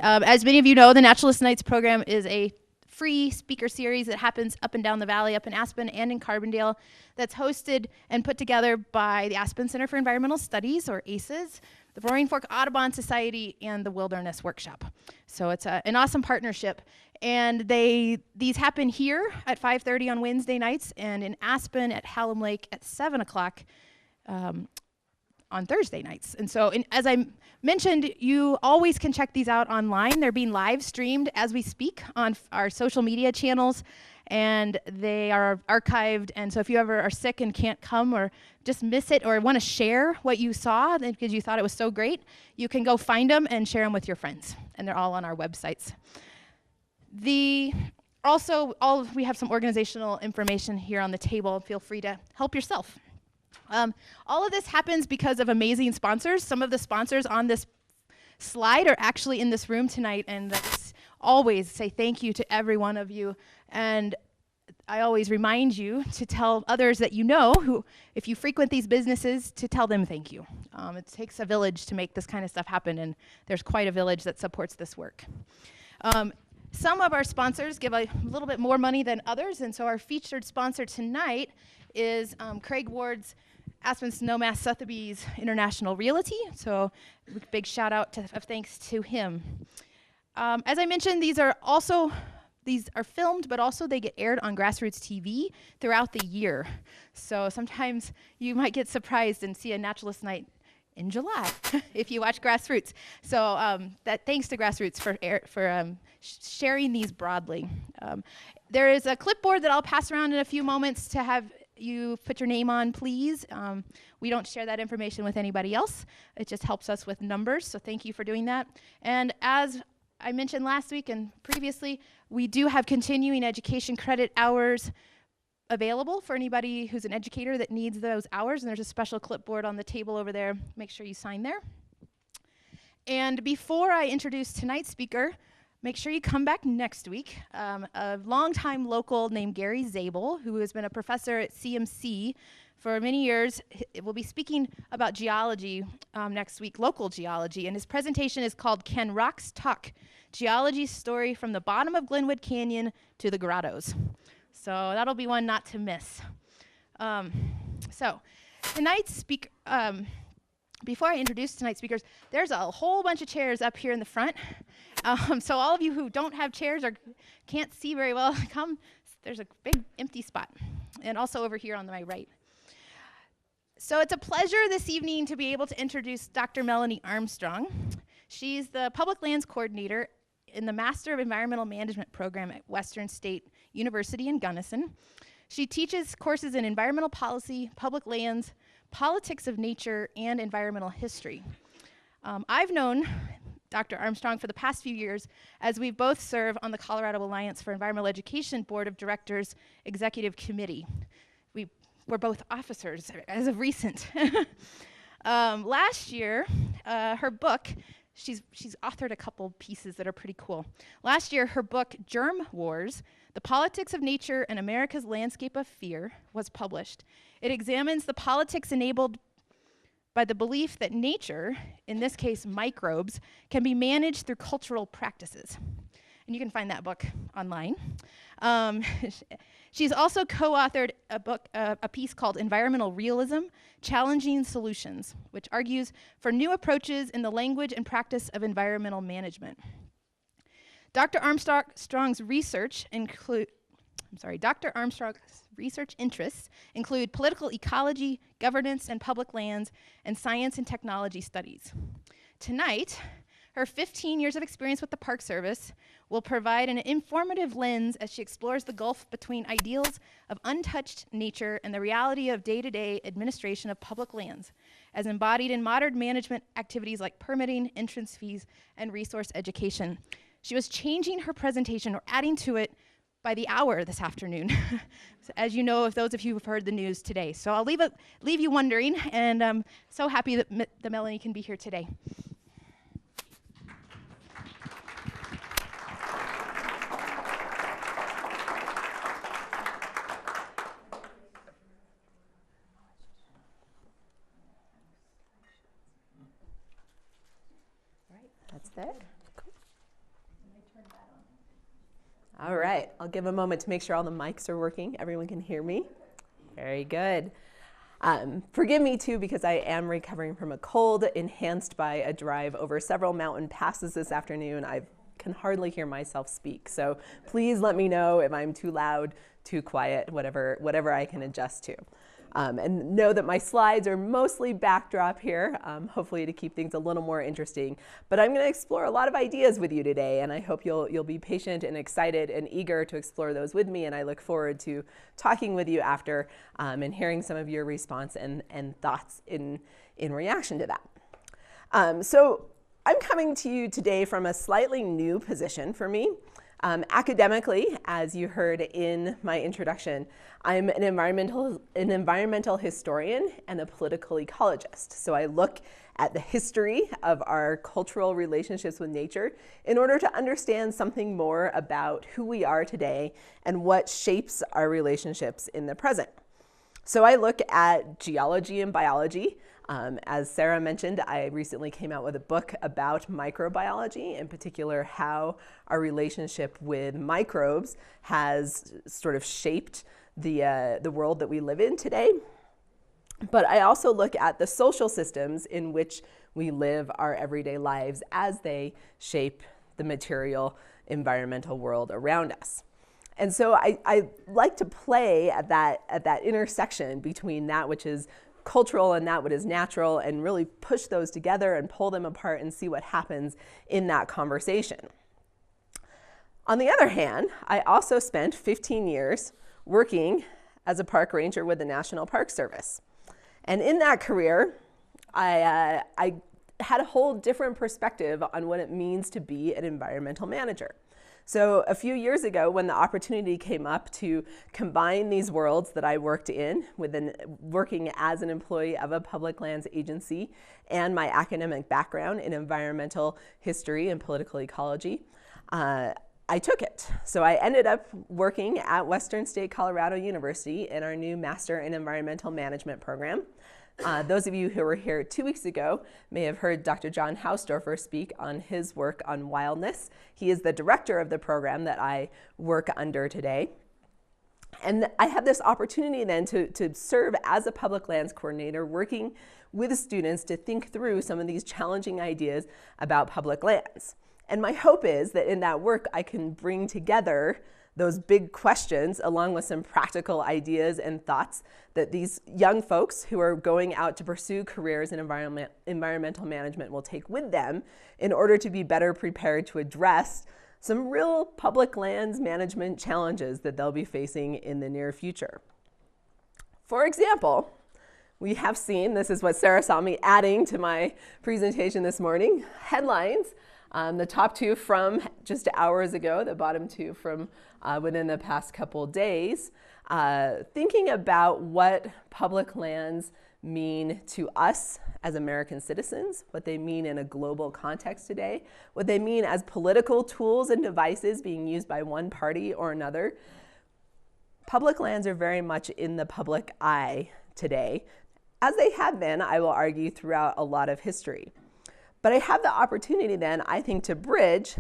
As many of you know, the Naturalist Nights program is a free speaker series that happens up and down the valley, up in Aspen and in Carbondale, that's hosted and put together by the Aspen Center for Environmental Studies, or ACES, the Roaring Fork Audubon Society, and the Wilderness Workshop. So it's an awesome partnership. And these happen here at 5:30 on Wednesday nights, and in Aspen at Hallam Lake at 7 o'clock on Thursday nights. And so, as I mentioned, you always can check these out online. They're being live streamed as we speak on our social media channels, and they are archived. And so if you ever are sick and can't come, or just miss it, or want to share what you saw because you thought it was so great, you can go find them and share them with your friends. And they're all on our websites. We have some organizational information here on the table. Feel free to help yourself. All of this happens because of amazing sponsors. Some of the sponsors on this slide are actually in this room tonight, and that's always say thank you to every one of you. And I always remind you to tell others that you know, who, if you frequent these businesses, to tell them thank you. It takes a village to make this kind of stuff happen, and there's quite a village that supports this work. Some of our sponsors give a little bit more money than others, and so our featured sponsor tonight is Craig Ward's Aspen Snowmass Sotheby's International Realty. So big shout out of thanks to him. As I mentioned, these are filmed, but also they get aired on Grassroots TV throughout the year. So sometimes you might get surprised and see a Naturalist Night in July if you watch Grassroots. So thanks to Grassroots for sharing these broadly. There is a clipboard that I'll pass around in a few moments to have you put your name on, please. We don't share that information with anybody else. It just helps us with numbers, so thank you for doing that. And as I mentioned last week and previously, we do have continuing education credit hours available for anybody who's an educator that needs those hours, and there's a special clipboard on the table over there. Make sure you sign there. And before I introduce tonight's speaker, make sure you come back next week. A longtime local named Gary Zabel, who has been a professor at CMC for many years, will be speaking about geology next week, local geology, and his presentation is called Can Rocks Talk? Geology's Story from the Bottom of Glenwood Canyon to the Grottos. So that'll be one not to miss. So tonight's speaker, before I introduce tonight's speakers, there's a whole bunch of chairs up here in the front. So all of you who don't have chairs or can't see very well, come. There's a big empty spot. And also over here on my right. So it's a pleasure this evening to be able to introduce Dr. Melanie Armstrong. She's the Public Lands Coordinator in the Master of Environmental Management program at Western State University in Gunnison. She teaches courses in environmental policy, public lands, politics of nature, and environmental history. I've known Dr. Armstrong for the past few years as we both serve on the Colorado Alliance for Environmental Education Board of Directors Executive Committee. We're both officers as of recent. Last year, her book, she's authored a couple pieces that are pretty cool. Last year, her book, Germ Wars, The Politics of Nature and America's Landscape of Fear, was published. It examines the politics enabled by the belief that nature, in this case microbes, can be managed through cultural practices. And you can find that book online. She's also co-authored a piece called Environmental Realism, Challenging Solutions, which argues for new approaches in the language and practice of environmental management. Dr. Armstrong's research interests include political ecology, governance and public lands, and science and technology studies. Tonight, her 15 years of experience with the Park Service will provide an informative lens as she explores the gulf between ideals of untouched nature and the reality of day-to-day administration of public lands, as embodied in modern management activities like permitting, entrance fees, and resource education. She was changing her presentation or adding to it by the hour this afternoon, so as you know, if those of you who've heard the news today. So I'll leave you wondering, and I'm so happy that Melanie can be here today. That's there. Cool. All right, I'll give a moment to make sure all the mics are working. Everyone can hear me. Very good. Forgive me too, because I am recovering from a cold enhanced by a drive over several mountain passes this afternoon. I can hardly hear myself speak. So please let me know if I'm too loud, too quiet, whatever I can adjust to. And know that my slides are mostly backdrop here, hopefully to keep things a little more interesting. But I'm going to explore a lot of ideas with you today, and I hope you'll be patient and excited and eager to explore those with me. And I look forward to talking with you after and hearing some of your response and thoughts in reaction to that. So I'm coming to you today from a slightly new position for me. Academically, as you heard in my introduction, I'm an environmental historian and a political ecologist. So I look at the history of our cultural relationships with nature in order to understand something more about who we are today and what shapes our relationships in the present. So I look at geology and biology. As Sarah mentioned, I recently came out with a book about microbiology, in particular how our relationship with microbes has sort of shaped the world that we live in today. But I also look at the social systems in which we live our everyday lives as they shape the material environmental world around us. And so I like to play at that intersection between that which is cultural and that what is natural, and really push those together and pull them apart and see what happens in that conversation. On the other hand, I also spent 15 years working as a park ranger with the National Park Service. And in that career, I had a whole different perspective on what it means to be an environmental manager. So a few years ago, when the opportunity came up to combine these worlds that I worked in, working as an employee of a public lands agency and my academic background in environmental history and political ecology, I took it. So I ended up working at Western State Colorado University in our new Master in Environmental Management program. Those of you who were here 2 weeks ago may have heard Dr. John Hausdorfer speak on his work on wildness. He is the director of the program that I work under today. And I had this opportunity then to serve as a public lands coordinator, working with students to think through some of these challenging ideas about public lands. And my hope is that in that work, I can bring together those big questions along with some practical ideas and thoughts that these young folks who are going out to pursue careers in environmental management will take with them in order to be better prepared to address some real public lands management challenges that they'll be facing in the near future. For example, we have seen, this is what Sarah saw me adding to my presentation this morning, headlines. The top two from just hours ago, the bottom two from within the past couple days, thinking about what public lands mean to us as American citizens, what they mean in a global context today, what they mean as political tools and devices being used by one party or another. Public lands are very much in the public eye today, as they have been, I will argue, throughout a lot of history. But I have the opportunity then, I think, to bridge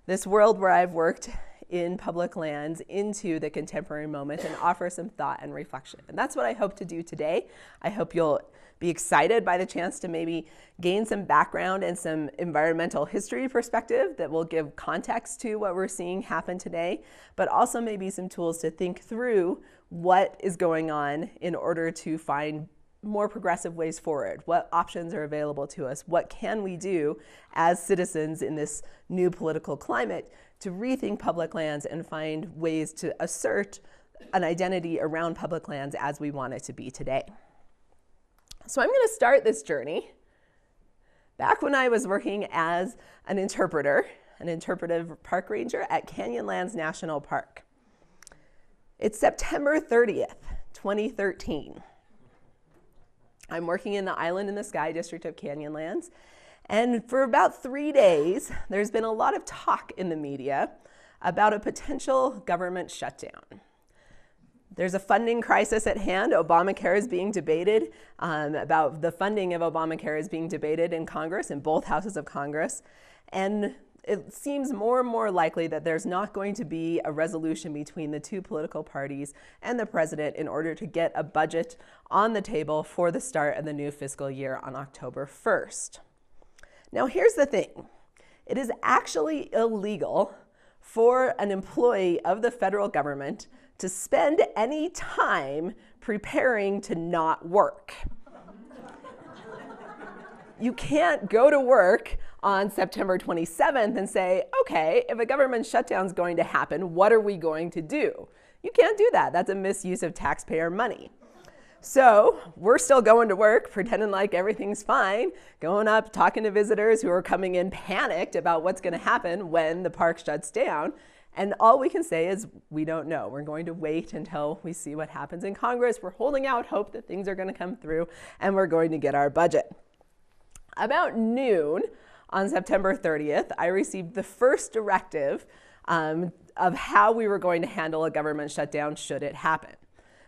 this world where I've worked in public lands into the contemporary moment and offer some thought and reflection. And that's what I hope to do today. I hope you'll be excited by the chance to maybe gain some background and some environmental history perspective that will give context to what we're seeing happen today, but also maybe some tools to think through what is going on in order to find more progressive ways forward. What options are available to us? What can we do as citizens in this new political climate to rethink public lands and find ways to assert an identity around public lands as we want it to be today? So I'm going to start this journey back when I was working as an interpreter, an interpretive park ranger at Canyonlands National Park. It's September 30th, 2013. I'm working in the Island in the Sky district of Canyonlands, and for about 3 days, there's been a lot of talk in the media about a potential government shutdown. There's a funding crisis at hand. Obamacare is being debated, about the funding of Obamacare is being debated in Congress, in both houses of Congress. And it seems more and more likely that there's not going to be a resolution between the two political parties and the president in order to get a budget on the table for the start of the new fiscal year on October 1st. Now, here's the thing. It is actually illegal for an employee of the federal government to spend any time preparing to not work. You can't go to work on September 27th and say, okay, if a government shutdown is going to happen, what are we going to do? You can't do that. That's a misuse of taxpayer money. So we're still going to work, pretending like everything's fine, going up, talking to visitors who are coming in panicked about what's going to happen when the park shuts down. And all we can say is we don't know. We're going to wait until we see what happens in Congress. We're holding out hope that things are going to come through and we're going to get our budget. About noon on September 30th, I received the first directive of how we were going to handle a government shutdown should it happen.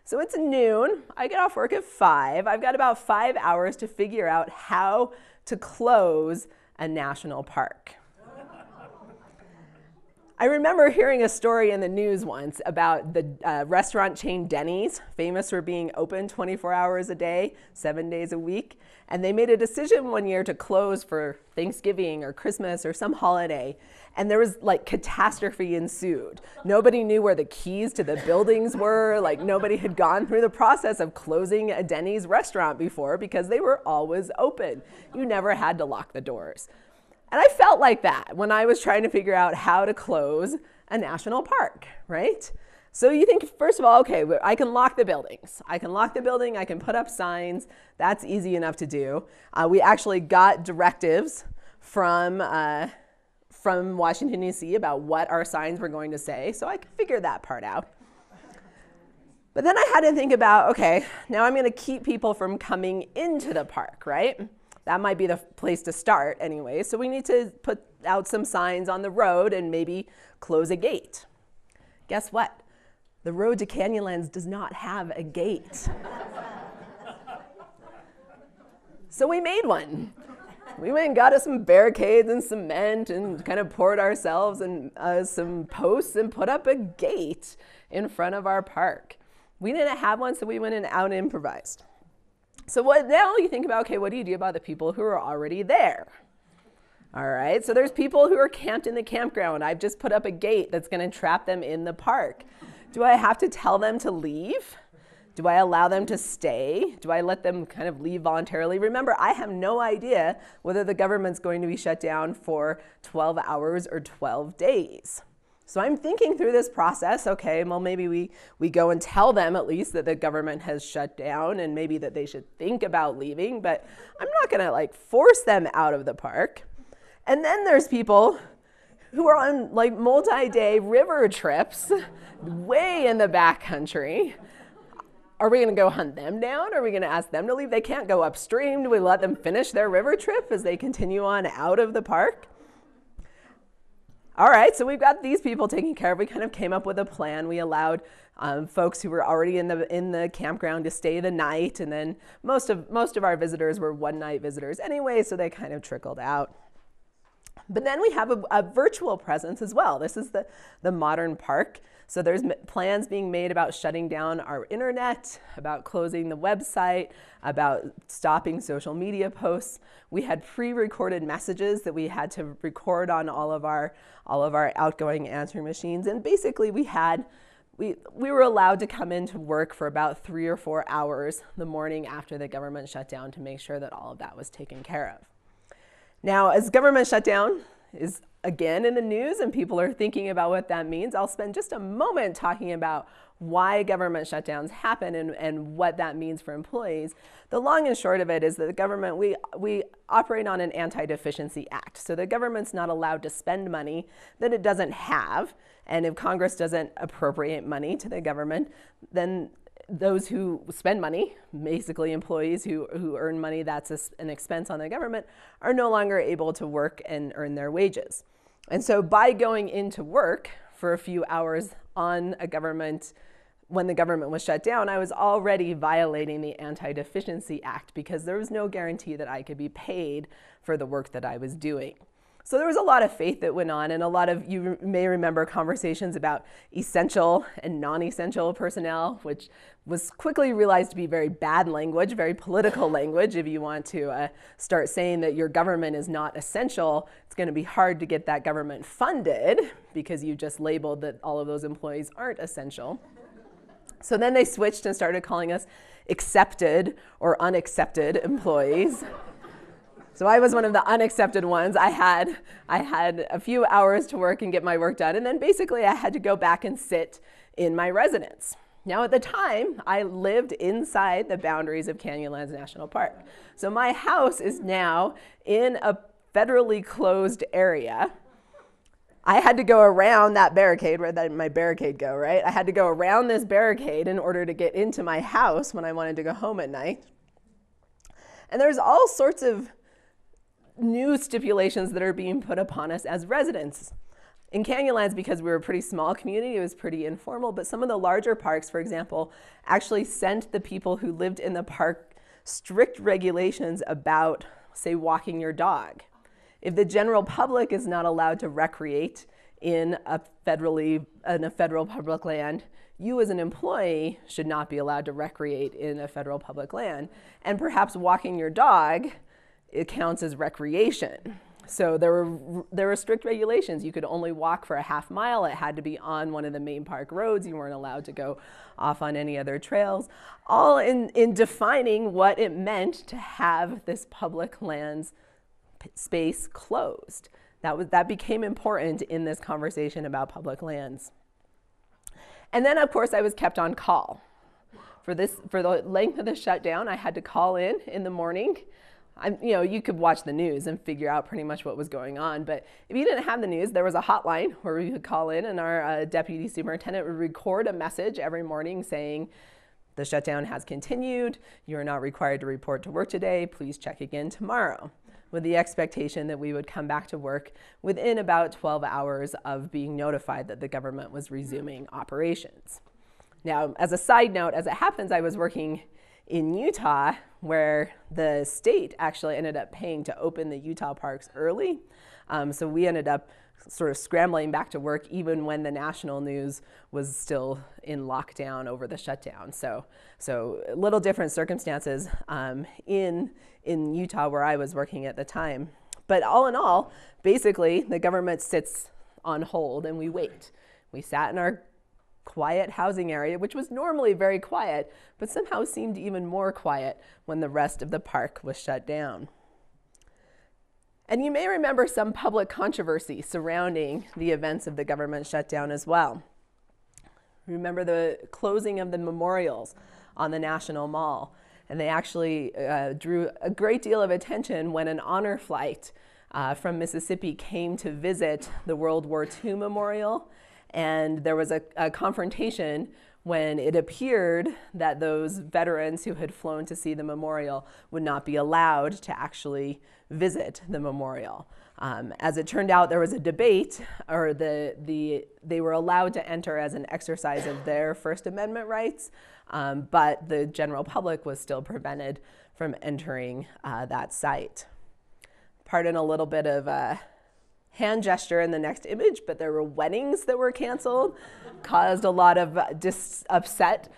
So it's noon. I get off work at 5. I've got about 5 hours to figure out how to close a national park. I remember hearing a story in the news once about the restaurant chain Denny's, famous for being open 24 hours a day, 7 days a week. And they made a decision one year to close for Thanksgiving or Christmas or some holiday. And there was like catastrophe ensued. Nobody knew where the keys to the buildings were. Like nobody had gone through the process of closing a Denny's restaurant before because they were always open. You never had to lock the doors. And I felt like that when I was trying to figure out how to close a national park, right? So you think, first of all, okay, I can lock the buildings. I can lock the building, I can put up signs. That's easy enough to do. We actually got directives from Washington, D.C. about what our signs were going to say, so I could figure that part out. But then I had to think about, okay, now I'm going to keep people from coming into the park, right? That might be the place to start anyway. So we need to put out some signs on the road and maybe close a gate. Guess what? The road to Canyonlands does not have a gate. So we made one. We went and got us some barricades and cement and kind of poured ourselves and some posts and put up a gate in front of our park. We didn't have one, so we went and out and improvised. So now you think about, okay, what do you do about the people who are already there? All right, so there's people who are camped in the campground. I've just put up a gate that's going to trap them in the park. Do I have to tell them to leave? Do I allow them to stay? Do I let them kind of leave voluntarily? Remember, I have no idea whether the government's going to be shut down for 12 hours or 12 days. So I'm thinking through this process, okay, well, maybe we go and tell them at least that the government has shut down and maybe that they should think about leaving, but I'm not gonna like force them out of the park. And then there's people who are on like multi-day river trips way in the backcountry. Are we gonna go hunt them down? Are we gonna ask them to leave? They can't go upstream. Do we let them finish their river trip as they continue on out of the park? All right, so we've got these people taken care of. We kind of came up with a plan. We allowed folks who were already in the campground to stay the night, and then most of our visitors were one-night visitors anyway, so they kind of trickled out. But then we have a virtual presence as well. This is the modern park. So there's plans being made about shutting down our internet, about closing the website, about stopping social media posts. We had pre-recorded messages that we had to record on all of our outgoing answering machines. And basically we were allowed to come into work for about 3 or 4 hours the morning after the government shut down to make sure that all of that was taken care of. Now, as government shutdown is again in the news and people are thinking about what that means, I'll spend just a moment talking about why government shutdowns happen and what that means for employees. The long and short of it is that the government, we operate on an anti-deficiency act. So the government's not allowed to spend money that it doesn't have. And if Congress doesn't appropriate money to the government, then those who spend money, basically employees who earn money that's an expense on the government, are no longer able to work and earn their wages. And so by going into work for a few hours on a government, when the government was shut down, I was already violating the Anti-Deficiency Act because there was no guarantee that I could be paid for the work that I was doing. So there was a lot of faith that went on, and a lot of, you may remember conversations about essential and non-essential personnel, which was quickly realized to be very bad language, very political language. If you want to start saying that your government is not essential, it's going to be hard to get that government funded because you just labeled that all of those employees aren't essential. So then they switched and started calling us accepted or unaccepted employees. So I was one of the unaccepted ones. I had a few hours to work and get my work done, and then basically I had to go back and sit in my residence. Now at the time, I lived inside the boundaries of Canyonlands National Park. So my house is now in a federally closed area. I had to go around that barricade. Where did my barricade go, right? I had to go around this barricade in order to get into my house when I wanted to go home at night. And there's all sorts of new stipulations that are being put upon us as residents. In Canyonlands, because we were a pretty small community, it was pretty informal, but some of the larger parks, for example, actually sent the people who lived in the park strict regulations about, say, walking your dog. If the general public is not allowed to recreate in a federal public land, you as an employee should not be allowed to recreate in a federal public land. And perhaps walking your dog, it counts as recreation. So there were strict regulations. You could only walk for a half mile. It had to be on one of the main park roads. You weren't allowed to go off on any other trails, all in defining what it meant to have this public lands space closed. That became important in this conversation about public lands. And then, of course, I was kept on call. For the length of the shutdown, I had to call in the morning. You could watch the news and figure out pretty much what was going on. But if you didn't have the news, there was a hotline where we could call in, and our deputy superintendent would record a message every morning saying, the shutdown has continued. You are not required to report to work today. Please check again tomorrow, with the expectation that we would come back to work within about 12 hours of being notified that the government was resuming operations. Now, as a side note, as it happens, I was working in Utah, where the state actually ended up paying to open the Utah parks early. So we ended up sort of scrambling back to work even when the national news was still in lockdown over the shutdown. So a little different circumstances in Utah where I was working at the time. But all in all, basically the government sits on hold and we wait. We sat in our quiet housing area, which was normally very quiet, but somehow seemed even more quiet when the rest of the park was shut down. And you may remember some public controversy surrounding the events of the government shutdown as well. Remember the closing of the memorials on the National Mall. And they actually drew a great deal of attention when an honor flight from Mississippi came to visit the World War II memorial. And there was a confrontation when it appeared that those veterans who had flown to see the memorial would not be allowed to actually visit the memorial. As it turned out, there was a debate, or they were allowed to enter as an exercise of their First Amendment rights, but the general public was still prevented from entering that site. Pardon a little bit of hand gesture in the next image, but there were weddings that were canceled, caused a lot of upset.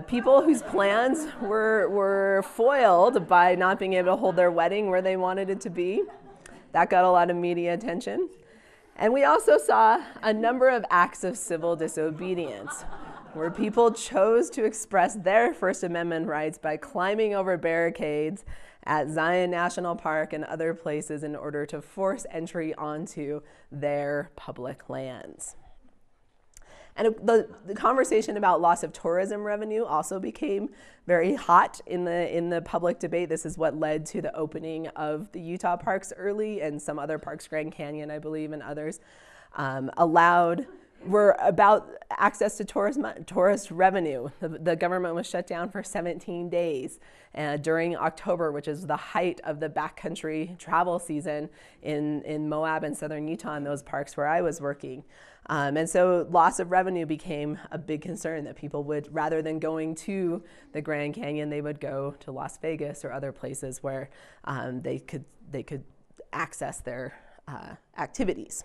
People whose plans were foiled by not being able to hold their wedding where they wanted it to be. That got a lot of media attention. And we also saw a number of acts of civil disobedience, where people chose to express their First Amendment rights by climbing over barricades at Zion National Park and other places in order to force entry onto their public lands. And the conversation about loss of tourism revenue also became very hot in the public debate. This is what led to the opening of the Utah parks early, and some other parks, Grand Canyon, I believe, and others, were about access to tourist revenue. The government was shut down for 17 days during October, which is the height of the backcountry travel season in Moab and southern Utah, in those parks where I was working. And so loss of revenue became a big concern, that people would, rather than going to the Grand Canyon, they would go to Las Vegas or other places where they could access their activities.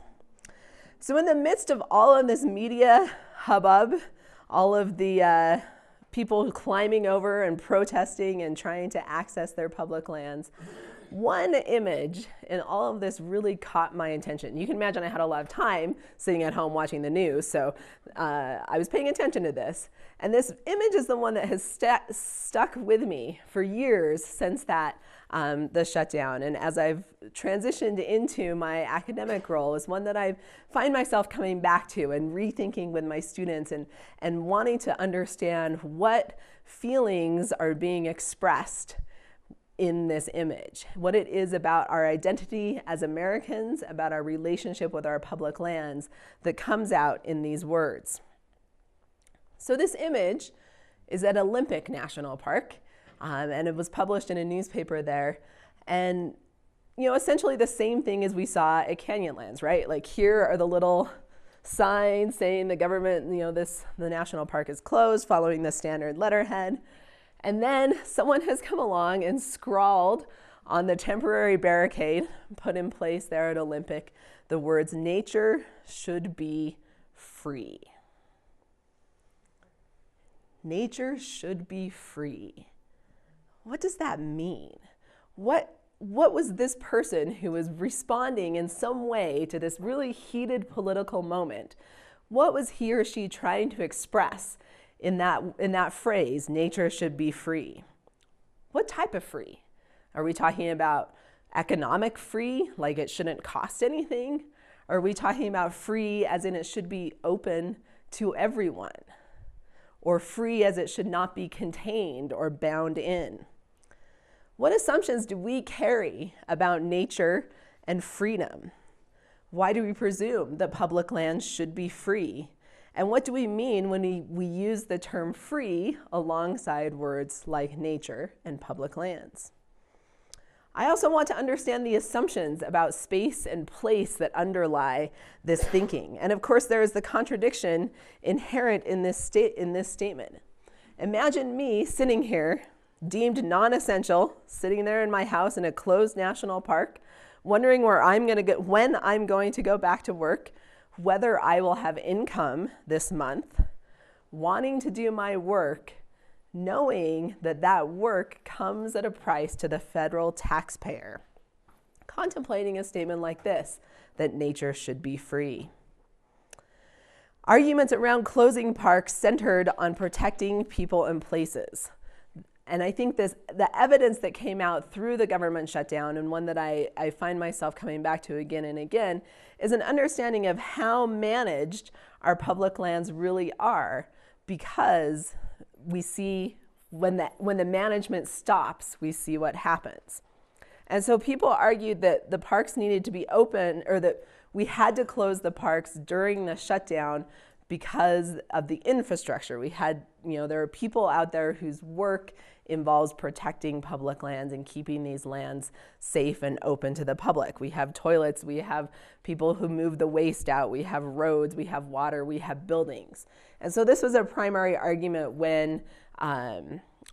So in the midst of all of this media hubbub, all of the people climbing over and protesting and trying to access their public lands, one image in all of this really caught my attention. You can imagine I had a lot of time sitting at home watching the news, so I was paying attention to this. And this image is the one that has stuck with me for years since that, the shutdown. And as I've transitioned into my academic role, is one that I find myself coming back to and rethinking with my students and wanting to understand what feelings are being expressed in this image, what it is about our identity as Americans, about our relationship with our public lands that comes out in these words. So this image is at Olympic National Park, and it was published in a newspaper there. And essentially the same thing as we saw at Canyonlands, right? Like here are the little signs saying the government, the national park is closed following the standard letterhead. And then someone has come along and scrawled on the temporary barricade put in place there at Olympic the words, "Nature should be free." Nature should be free. What does that mean? What was this person who was responding in some way to this really heated political moment? What was he or she trying to express in that phrase, nature should be free? What type of free? Are we talking about economic free, like it shouldn't cost anything? Or are we talking about free as in it should be open to everyone? Or free as it should not be contained or bound in? What assumptions do we carry about nature and freedom? Why do we presume that public lands should be free? And what do we mean when we use the term free alongside words like nature and public lands? I also want to understand the assumptions about space and place that underlie this thinking. And of course, there is the contradiction inherent in this statement. Imagine me sitting here, deemed non-essential, sitting there in my house in a closed national park, wondering when I'm going to go back to work, whether I will have income this month, wanting to do my work, knowing that that work comes at a price to the federal taxpayer, contemplating a statement like this, that nature should be free. Arguments around closing parks centered on protecting people and places. And I think the evidence that came out through the government shutdown, and one that I find myself coming back to again and again, is an understanding of how managed our public lands really are, because we see when the management stops, we see what happens. And so people argued that the parks needed to be open, or that we had to close the parks during the shutdown because of the infrastructure. We had, there are people out there whose work involves protecting public lands and keeping these lands safe and open to the public. We have toilets, we have people who move the waste out, we have roads, we have water, we have buildings. And so this was a primary argument when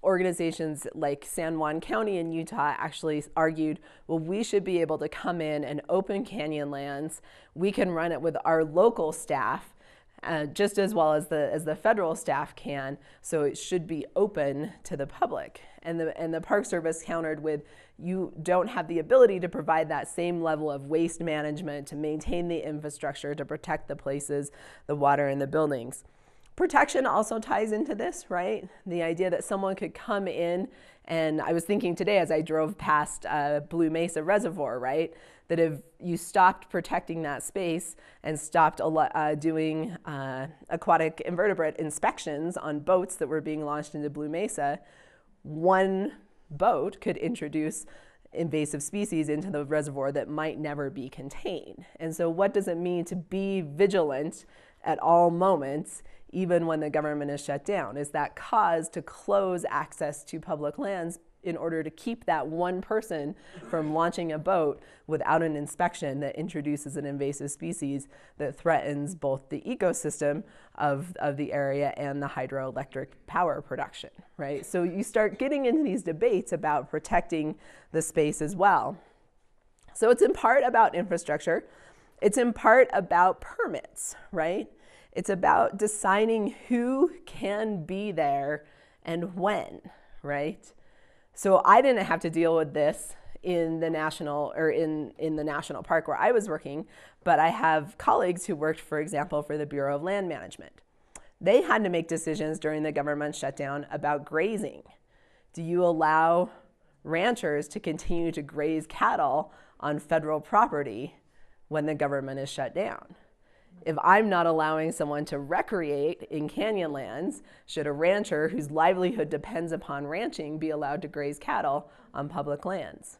organizations like San Juan County in Utah actually argued, well, we should be able to come in and open Canyonlands. We can run it with our local staff, just as well as the federal staff can, so it should be open to the public. And the Park Service countered with, you don't have the ability to provide that same level of waste management, to maintain the infrastructure, to protect the places, the water, and the buildings. Protection also ties into this, right? The idea that someone could come in, and I was thinking today as I drove past Blue Mesa Reservoir, right? That if you stopped protecting that space and stopped doing aquatic invertebrate inspections on boats that were being launched into Blue Mesa, one boat could introduce invasive species into the reservoir that might never be contained. And so what does it mean to be vigilant at all moments, even when the government is shut down? Is that cause to close access to public lands in order to keep that one person from launching a boat without an inspection that introduces an invasive species that threatens both the ecosystem of the area and the hydroelectric power production, right? So you start getting into these debates about protecting the space as well. So it's in part about infrastructure. It's in part about permits, right? It's about deciding who can be there and when, right? So I didn't have to deal with this in the national park where I was working, but I have colleagues who worked, for example, for the Bureau of Land Management. They had to make decisions during the government shutdown about grazing. Do you allow ranchers to continue to graze cattle on federal property when the government is shut down? If I'm not allowing someone to recreate in canyonlands, should a rancher whose livelihood depends upon ranching be allowed to graze cattle on public lands?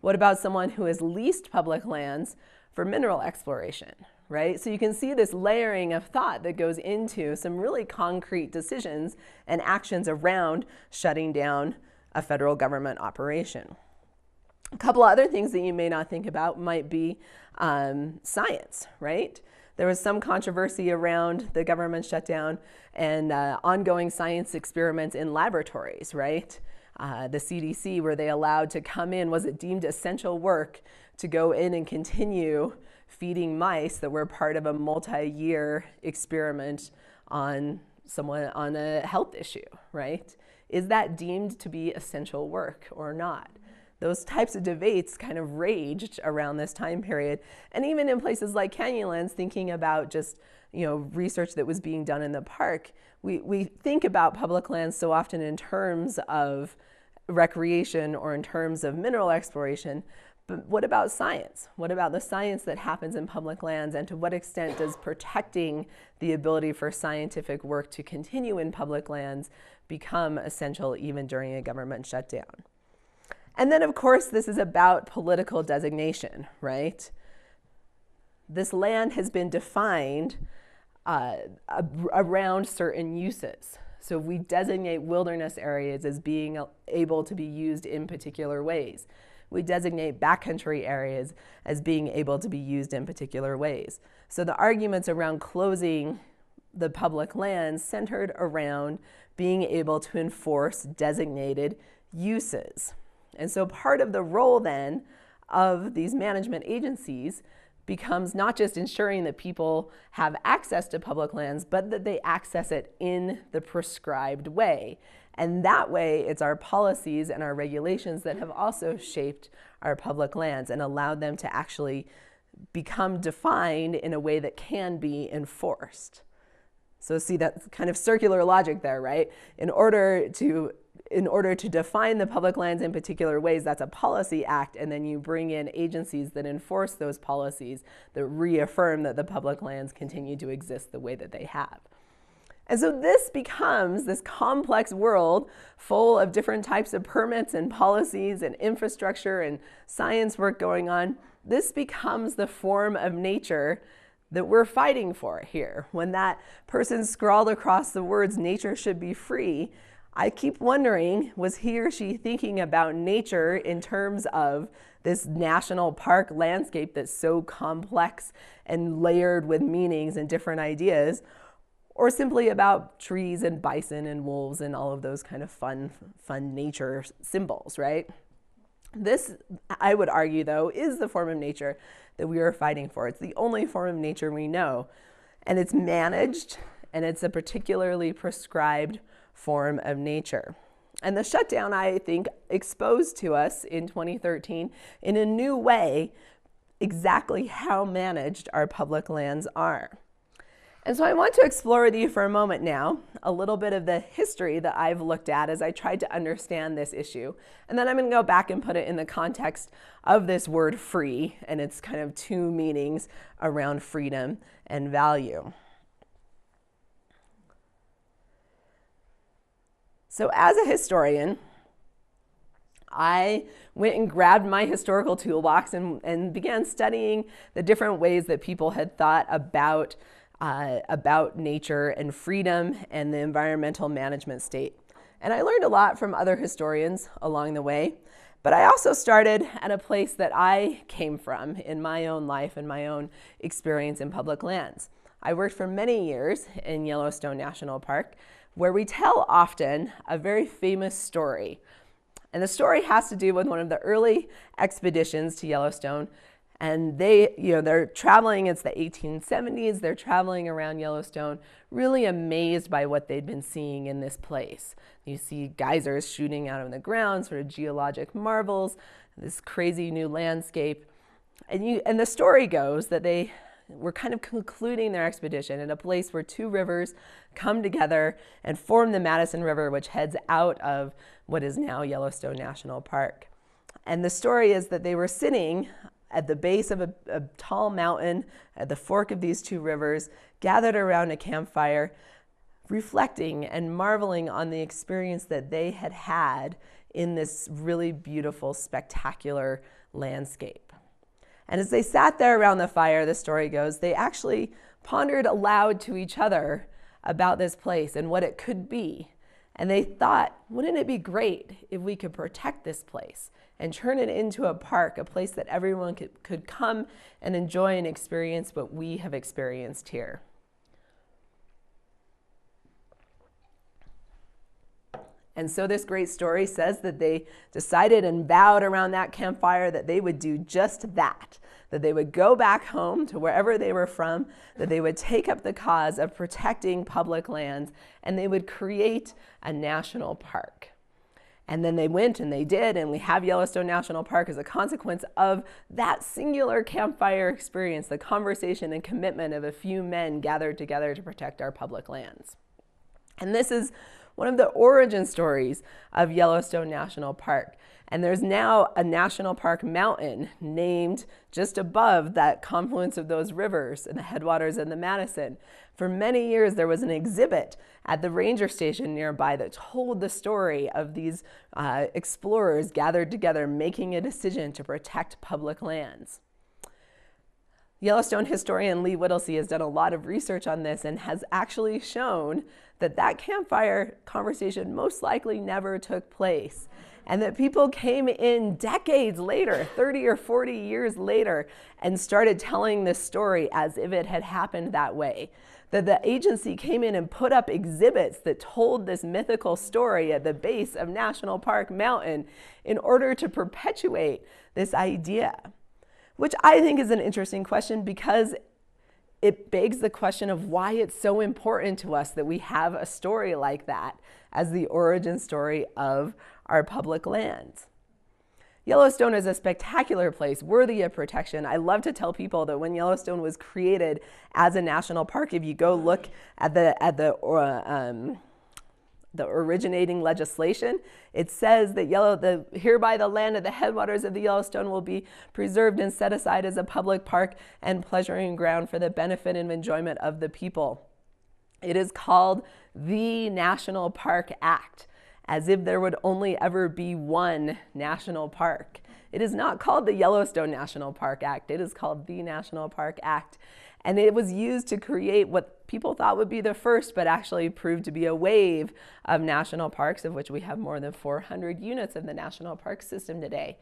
What about someone who has leased public lands for mineral exploration, right? So you can see this layering of thought that goes into some really concrete decisions and actions around shutting down a federal government operation. A couple other things that you may not think about might be science, right? There was some controversy around the government shutdown and ongoing science experiments in laboratories, right? The CDC, were they allowed to come in? Was it deemed essential work to go in and continue feeding mice that were part of a multi-year experiment on a health issue, right? Is that deemed to be essential work or not? Those types of debates kind of raged around this time period. And even in places like Canyonlands, thinking about just research that was being done in the park, we think about public lands so often in terms of recreation or in terms of mineral exploration. But what about science? What about the science that happens in public lands, and to what extent does protecting the ability for scientific work to continue in public lands become essential even during a government shutdown? And then, of course, this is about political designation, right? This land has been defined around certain uses. So we designate wilderness areas as being able to be used in particular ways. We designate backcountry areas as being able to be used in particular ways. So the arguments around closing the public lands centered around being able to enforce designated uses. And so part of the role then of these management agencies becomes not just ensuring that people have access to public lands, but that they access it in the prescribed way. And that way, it's our policies and our regulations that have also shaped our public lands and allowed them to actually become defined in a way that can be enforced. So see, that kind of circular logic there, right? In order to define the public lands in particular ways, that's a policy act, and then you bring in agencies that enforce those policies that reaffirm that the public lands continue to exist the way that they have. And so this becomes this complex world full of different types of permits and policies and infrastructure and science work going on. This becomes the form of nature that we're fighting for here. When that person scrawled across the words, "Nature should be free," I keep wondering, was he or she thinking about nature in terms of this national park landscape that's so complex and layered with meanings and different ideas, or simply about trees and bison and wolves and all of those kind of fun nature symbols, right? This, I would argue, though, is the form of nature that we are fighting for. It's the only form of nature we know, and it's managed, and it's a particularly prescribed form of nature. And the shutdown, I think, exposed to us in 2013 in a new way exactly how managed our public lands are. And so I want to explore with you for a moment now a little bit of the history that I've looked at as I tried to understand this issue. And then I'm going to go back and put it in the context of this word free and its kind of two meanings around freedom and value. So as a historian, I went and grabbed my historical toolbox and began studying the different ways that people had thought about nature and freedom and the environmental management state. And I learned a lot from other historians along the way, but I also started at a place that I came from in my own life and my own experience in public lands. I worked for many years in Yellowstone National Park, where we tell often a very famous story. And the story has to do with one of the early expeditions to Yellowstone. And they're traveling, it's the 1870s, they're traveling around Yellowstone, really amazed by what they'd been seeing in this place. You see geysers shooting out of the ground, sort of geologic marvels, this crazy new landscape. And the story goes that they were kind of concluding their expedition in a place where two rivers come together and form the Madison River, which heads out of what is now Yellowstone National Park. And the story is that they were sitting at the base of a tall mountain at the fork of these two rivers, gathered around a campfire, reflecting and marveling on the experience that they had had in this really beautiful, spectacular landscape. And as they sat there around the fire, the story goes, they actually pondered aloud to each other about this place and what it could be. And they thought, wouldn't it be great if we could protect this place and turn it into a park, a place that everyone could come and enjoy and experience what we have experienced here. And so this great story says that they decided and vowed around that campfire that they would do just that they would go back home to wherever they were from, that they would take up the cause of protecting public lands, and they would create a national park. And then they went and they did, and we have Yellowstone National Park as a consequence of that singular campfire experience, the conversation and commitment of a few men gathered together to protect our public lands. And this is one of the origin stories of Yellowstone National Park. And there's now a national park mountain named just above that confluence of those rivers and the headwaters and the Madison. For many years, there was an exhibit at the ranger station nearby that told the story of these explorers gathered together making a decision to protect public lands. Yellowstone historian Lee Whittlesey has done a lot of research on this and has actually shown that that campfire conversation most likely never took place, and that people came in decades later, 30 or 40 years later, and started telling this story as if it had happened that way. That the agency came in and put up exhibits that told this mythical story at the base of National Park Mountain in order to perpetuate this idea, which I think is an interesting question because it begs the question of why it's so important to us that we have a story like that as the origin story of our public lands. Yellowstone is a spectacular place worthy of protection. I love to tell people that when Yellowstone was created as a national park, if you go look at the originating legislation, it says that hereby the land of the headwaters of the Yellowstone will be preserved and set aside as a public park and pleasuring ground for the benefit and enjoyment of the people. It is called the National Park Act, as if there would only ever be one national park. It is not called the Yellowstone National Park Act. It is called the National Park Act. And it was used to create what people thought would be the first, but actually proved to be a wave of national parks, of which we have more than 400 units of the national park system today.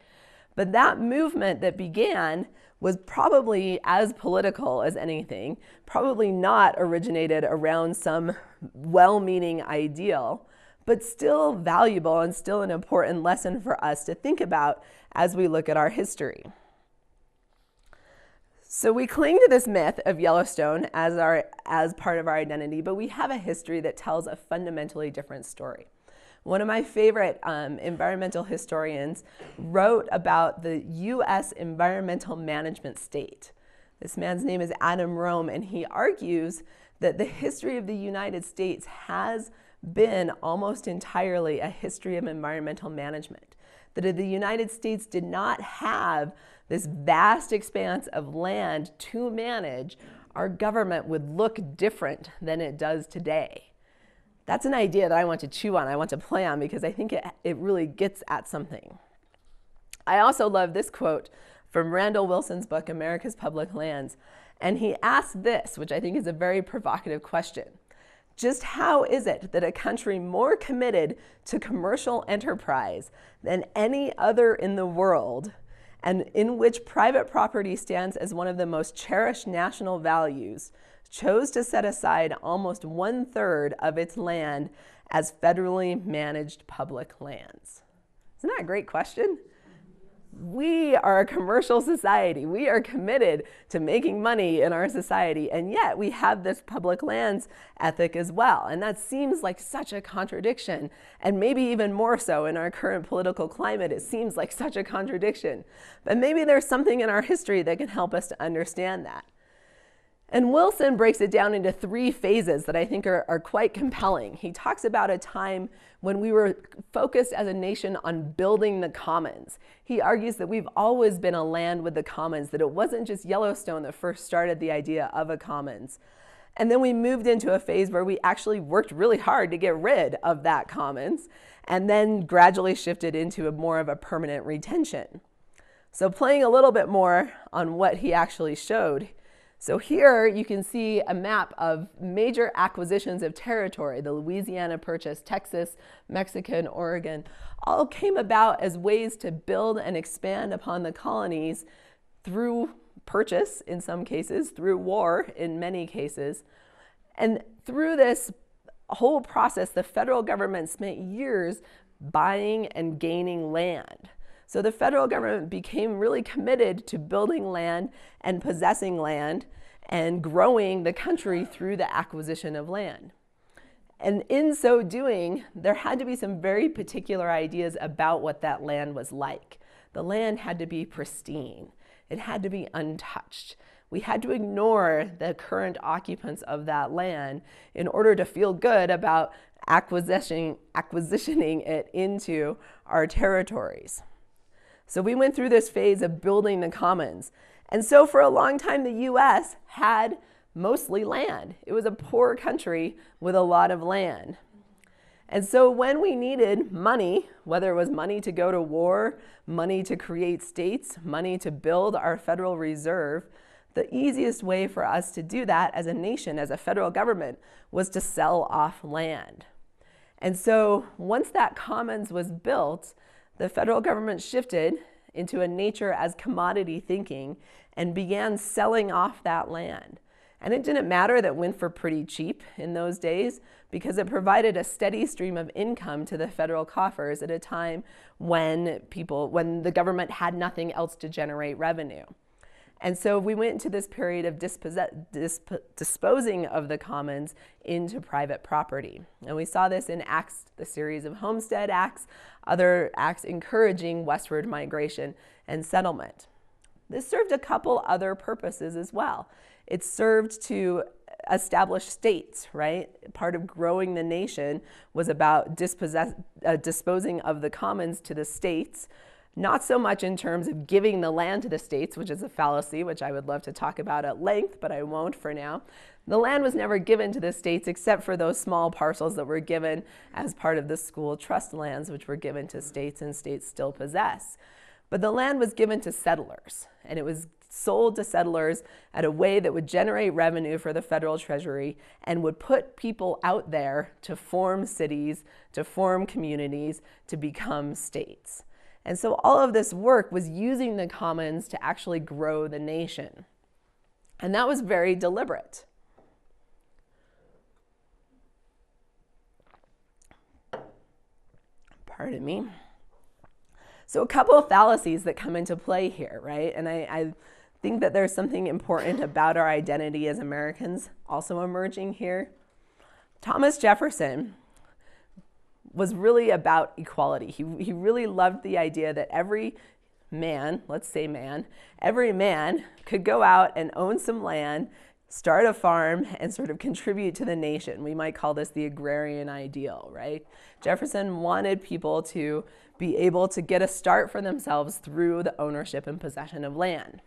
But that movement that began was probably as political as anything, probably not originated around some well-meaning ideal, but still valuable and still an important lesson for us to think about as we look at our history. So we cling to this myth of Yellowstone as part of our identity, but we have a history that tells a fundamentally different story. One of my favorite environmental historians wrote about the U.S. environmental management state. This man's name is Adam Rome, and he argues that the history of the United States has been almost entirely a history of environmental management. That if the United States did not have this vast expanse of land to manage, our government would look different than it does today. That's an idea that I want to chew on, I want to play on, because I think it really gets at something. I also love this quote from Randall Wilson's book, America's Public Lands. And he asked this, which I think is a very provocative question. Just how is it that a country more committed to commercial enterprise than any other in the world, and in which private property stands as one of the most cherished national values, chose to set aside almost 1/3 of its land as federally managed public lands? Isn't that a great question? We are a commercial society. We are committed to making money in our society, and yet we have this public lands ethic as well. And that seems like such a contradiction, and maybe even more so in our current political climate. It seems like such a contradiction. But maybe there's something in our history that can help us to understand that. And Wilson breaks it down into 3 phases that I think are quite compelling. He talks about a time when we were focused as a nation on building the commons. He argues that we've always been a land with the commons, that it wasn't just Yellowstone that first started the idea of a commons. And then we moved into a phase where we actually worked really hard to get rid of that commons, and then gradually shifted into more of a permanent retention. So playing a little bit more on what he actually showed. So here you can see a map of major acquisitions of territory. The Louisiana Purchase, Texas, Mexico, and Oregon all came about as ways to build and expand upon the colonies through purchase in some cases, through war in many cases. And through this whole process, the federal government spent years buying and gaining land. So the federal government became really committed to building land and possessing land and growing the country through the acquisition of land. And in so doing, there had to be some very particular ideas about what that land was like. The land had to be pristine. It had to be untouched. We had to ignore the current occupants of that land in order to feel good about acquisitioning it into our territories. So we went through this phase of building the commons. And so for a long time, the US had mostly land. It was a poor country with a lot of land. And so when we needed money, whether it was money to go to war, money to create states, money to build our Federal Reserve, the easiest way for us to do that as a nation, as a federal government, was to sell off land. And so once that commons was built, the federal government shifted into a nature as commodity thinking and began selling off that land. And it didn't matter that it went for pretty cheap in those days because it provided a steady stream of income to the federal coffers at a time when the government had nothing else to generate revenue. And so we went into this period of disposing of the commons into private property. And we saw this in acts, the series of Homestead Acts, other acts encouraging westward migration and settlement. This served a couple other purposes as well. It served to establish states, right? Part of growing the nation was about disposing of the commons to the states, not so much in terms of giving the land to the states, which is a fallacy, which I would love to talk about at length, but I won't for now. The land was never given to the states except for those small parcels that were given as part of the school trust lands, which were given to states and states still possess. But the land was given to settlers, and it was sold to settlers at a way that would generate revenue for the federal treasury and would put people out there to form cities, to form communities, to become states. And so all of this work was using the commons to actually grow the nation. And that was very deliberate. Pardon me. So a couple of fallacies that come into play here, right? And I think that there's something important about our identity as Americans also emerging here. Thomas Jefferson was really about equality. He really loved the idea that every man, let's say man, every man could go out and own some land, start a farm, and sort of contribute to the nation. We might call this the agrarian ideal, right? Jefferson wanted people to be able to get a start for themselves through the ownership and possession of land.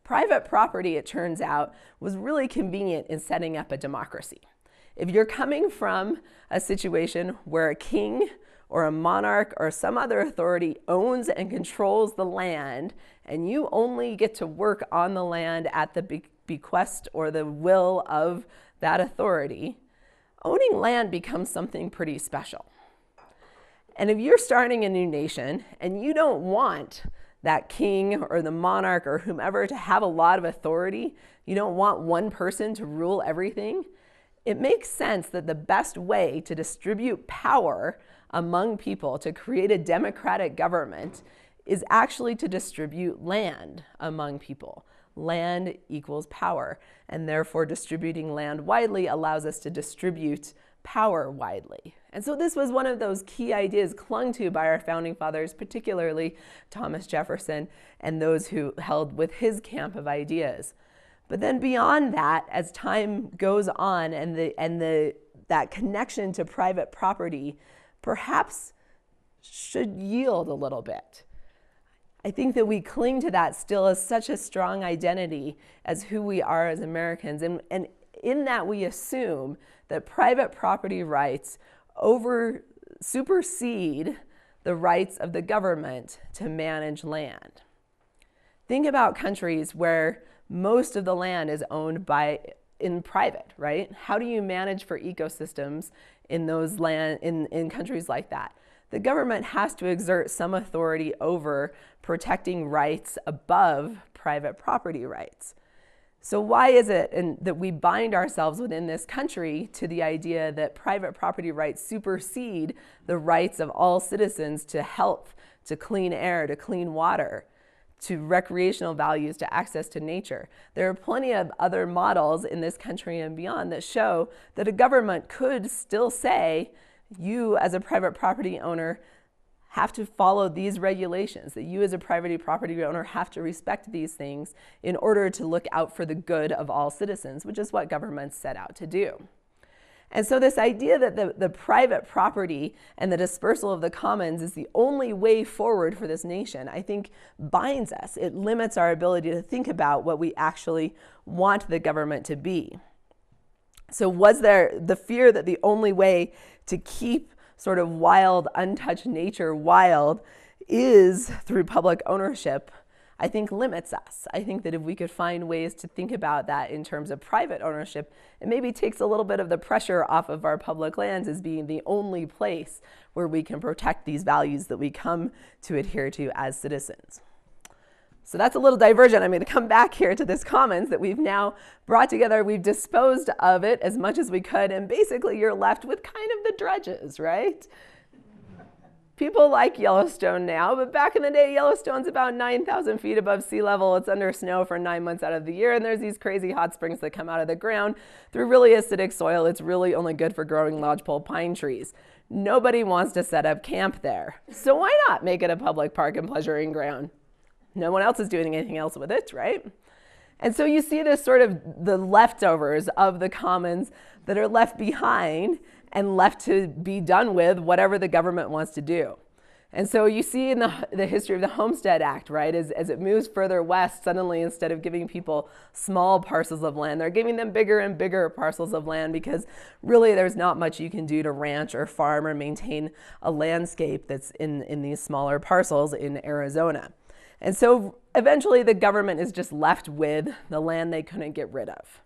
Private property, it turns out, was really convenient in setting up a democracy. If you're coming from a situation where a king or a monarch or some other authority owns and controls the land, and you only get to work on the land at the bequest or the will of that authority, owning land becomes something pretty special. And if you're starting a new nation and you don't want that king or the monarch or whomever to have a lot of authority, you don't want one person to rule everything, it makes sense that the best way to distribute power among people to create a democratic government is actually to distribute land among people. Land equals power, and therefore distributing land widely allows us to distribute power widely. And so this was one of those key ideas clung to by our founding fathers, particularly Thomas Jefferson and those who held with his camp of ideas. But then beyond that, as time goes on and that connection to private property perhaps should yield a little bit. I think that we cling to that still as such a strong identity as who we are as Americans. And in that we assume that private property rights supersede the rights of the government to manage land. Think about countries where most of the land is owned in private, right? How do you manage for ecosystems in countries like that? The government has to exert some authority over protecting rights above private property rights. So why is it that we bind ourselves within this country to the idea that private property rights supersede the rights of all citizens to health, to clean air, to clean water, to recreational values, to access to nature? There are plenty of other models in this country and beyond that show that a government could still say, you as a private property owner have to follow these regulations, that you as a private property owner have to respect these things in order to look out for the good of all citizens, which is what governments set out to do. And so this idea that the private property and the dispersal of the commons is the only way forward for this nation, I think binds us. It limits our ability to think about what we actually want the government to be. So was there the fear that the only way to keep sort of wild, untouched nature wild is through public ownership, I think limits us. I think that if we could find ways to think about that in terms of private ownership, it maybe takes a little bit of the pressure off of our public lands as being the only place where we can protect these values that we come to adhere to as citizens. So that's a little diversion. I'm going to come back here to this commons that we've now brought together. We've disposed of it as much as we could, and basically you're left with kind of the drudges, right? People like Yellowstone now, but back in the day, Yellowstone's about 9,000 feet above sea level. It's under snow for 9 months out of the year, and there's these crazy hot springs that come out of the ground through really acidic soil. It's really only good for growing lodgepole pine trees. Nobody wants to set up camp there. So why not make it a public park and pleasuring ground? No one else is doing anything else with it, right? And so you see this sort of the leftovers of the commons that are left behind and left to be done with whatever the government wants to do. And so you see in the history of the Homestead Act, right, as it moves further west, suddenly instead of giving people small parcels of land, they're giving them bigger and bigger parcels of land because really there's not much you can do to ranch or farm or maintain a landscape that's in these smaller parcels in Arizona. And so eventually the government is just left with the land they couldn't get rid of.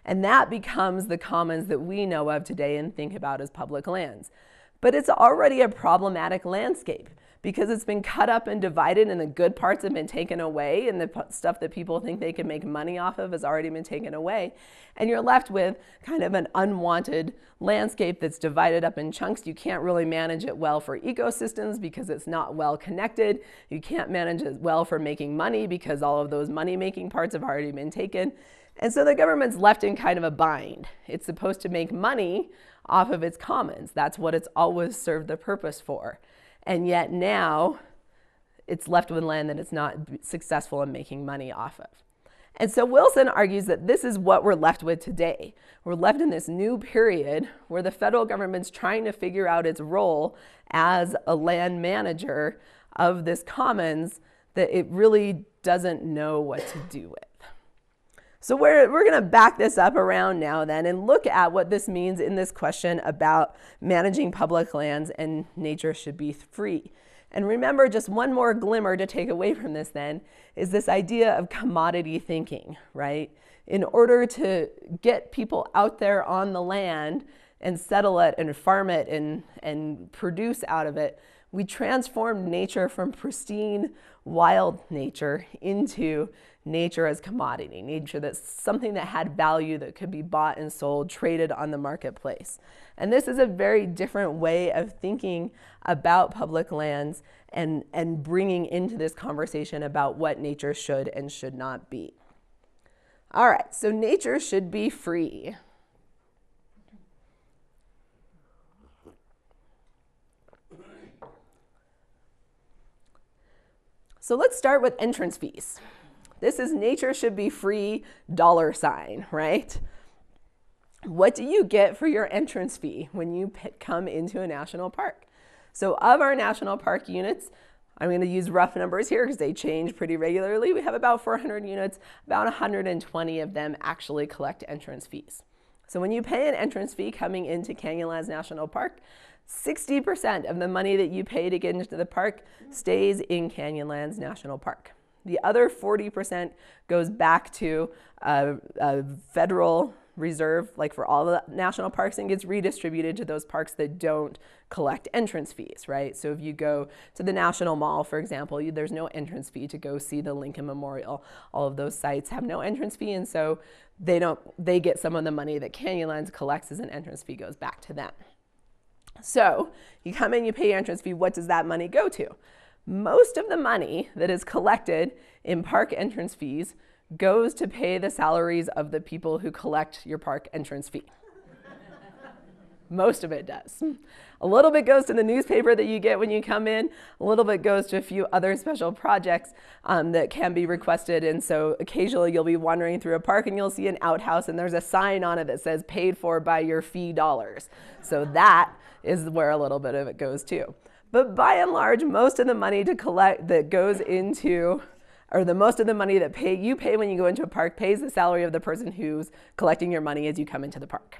And that becomes the commons that we know of today and think about as public lands. But it's already a problematic landscape because it's been cut up and divided and the good parts have been taken away and the stuff that people think they can make money off of has already been taken away. And you're left with kind of an unwanted landscape that's divided up in chunks. You can't really manage it well for ecosystems because it's not well connected. You can't manage it well for making money because all of those money-making parts have already been taken. And so the government's left in kind of a bind. It's supposed to make money off of its commons. That's what it's always served the purpose for. And yet now it's left with land that it's not successful in making money off of. And so Wilson argues that this is what we're left with today. We're left in this new period where the federal government's trying to figure out its role as a land manager of this commons that it really doesn't know what to do with. So we're going to back this up around now then and look at what this means in this question about managing public lands and nature should be free. And remember, just one more glimmer to take away from this then is this idea of commodity thinking, right? In order to get people out there on the land and settle it and farm it and produce out of it, we transformed nature from pristine, wild nature into nature as commodity, nature that's something that had value that could be bought and sold, traded on the marketplace. And this is a very different way of thinking about public lands and bringing into this conversation about what nature should and should not be. All right, so nature should be free. So let's start with entrance fees. This is nature should be free $, right? What do you get for your entrance fee when you come into a national park? So of our national park units, I'm going to use rough numbers here because they change pretty regularly. We have about 400 units, about 120 of them actually collect entrance fees. So when you pay an entrance fee coming into Canyonlands National Park, 60% of the money that you pay to get into the park stays in Canyonlands National Park. The other 40% goes back to a federal reserve, like for all the national parks, and gets redistributed to those parks that don't collect entrance fees, right? So if you go to the National Mall, for example, there's no entrance fee to go see the Lincoln Memorial. All of those sites have no entrance fee, and so they get some of the money that Canyonlands collects as an entrance fee goes back to them. So you come in, you pay your entrance fee, what does that money go to? Most of the money that is collected in park entrance fees goes to pay the salaries of the people who collect your park entrance fee. Most of it does. A little bit goes to the newspaper that you get when you come in. A little bit goes to a few other special projects that can be requested. And so occasionally you'll be wandering through a park and you'll see an outhouse and there's a sign on it that says paid for by your fee $. So that is where a little bit of it goes to. But by and large, most of the money to collect that goes into, or the most of the money that you pay when you go into a park pays the salary of the person who's collecting your money as you come into the park.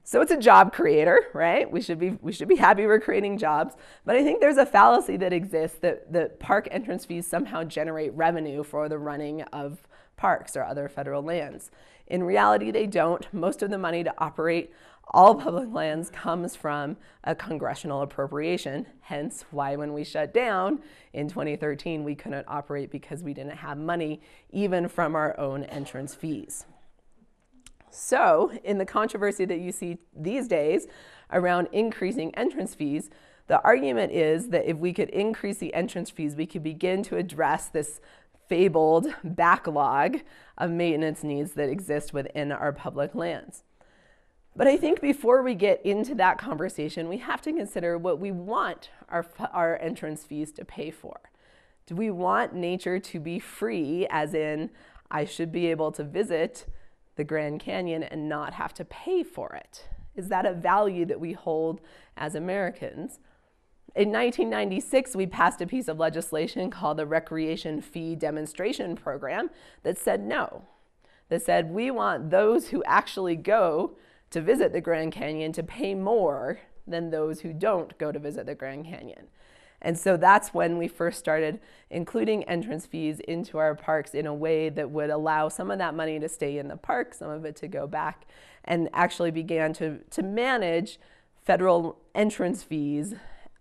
So it's a job creator, right? We should be happy we're creating jobs. But I think there's a fallacy that exists that park entrance fees somehow generate revenue for the running of parks or other federal lands. In reality, they don't. Most of the money to operate all public lands comes from a congressional appropriation, hence why when we shut down in 2013, we couldn't operate because we didn't have money even from our own entrance fees. So in the controversy that you see these days around increasing entrance fees, the argument is that if we could increase the entrance fees, we could begin to address this fabled backlog of maintenance needs that exist within our public lands. But I think before we get into that conversation, we have to consider what we want our entrance fees to pay for. Do we want nature to be free, as in I should be able to visit the Grand Canyon and not have to pay for it? Is that a value that we hold as Americans? In 1996, we passed a piece of legislation called the Recreation Fee Demonstration Program that said no. That said we want those who actually go to visit the Grand Canyon to pay more than those who don't go to visit the Grand Canyon. And so that's when we first started including entrance fees into our parks in a way that would allow some of that money to stay in the park, some of it to go back, and actually began to manage federal entrance fees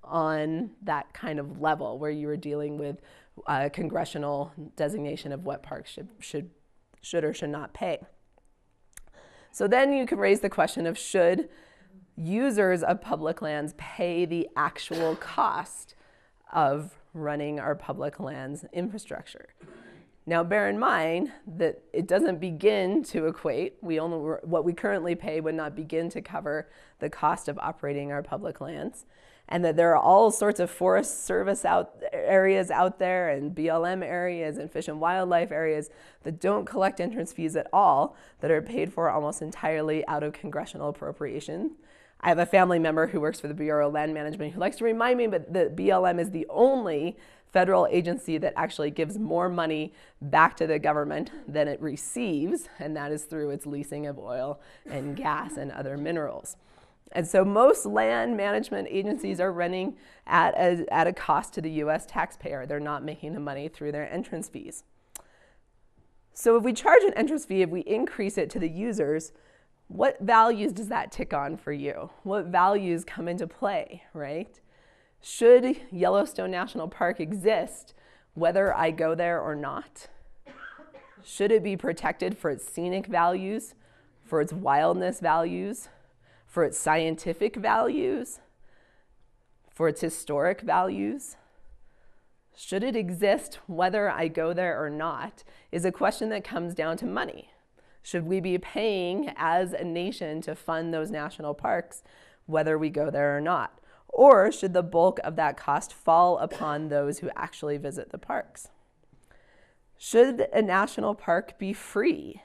on that kind of level where you were dealing with congressional designation of what parks should or should not pay. So then you can raise the question of should users of public lands pay the actual cost of running our public lands infrastructure. Now bear in mind that it doesn't begin to equate. What we currently pay would not begin to cover the cost of operating our public lands, and that there are all sorts of Forest Service areas out there and BLM areas and Fish and Wildlife areas that don't collect entrance fees at all, that are paid for almost entirely out of congressional appropriation. I have a family member who works for the Bureau of Land Management who likes to remind me that BLM is the only federal agency that actually gives more money back to the government than it receives, and that is through its leasing of oil and gas and other minerals. And so most land management agencies are running at a cost to the US taxpayer. They're not making the money through their entrance fees. So if we charge an entrance fee, if we increase it to the users, what values does that tick on for you? What values come into play, right? Should Yellowstone National Park exist whether I go there or not? Should it be protected for its scenic values, for its wildness values, for its scientific values, for its historic values? Should it exist whether I go there or not is a question that comes down to money. Should we be paying as a nation to fund those national parks whether we go there or not? Or should the bulk of that cost fall upon those who actually visit the parks? Should a national park be free?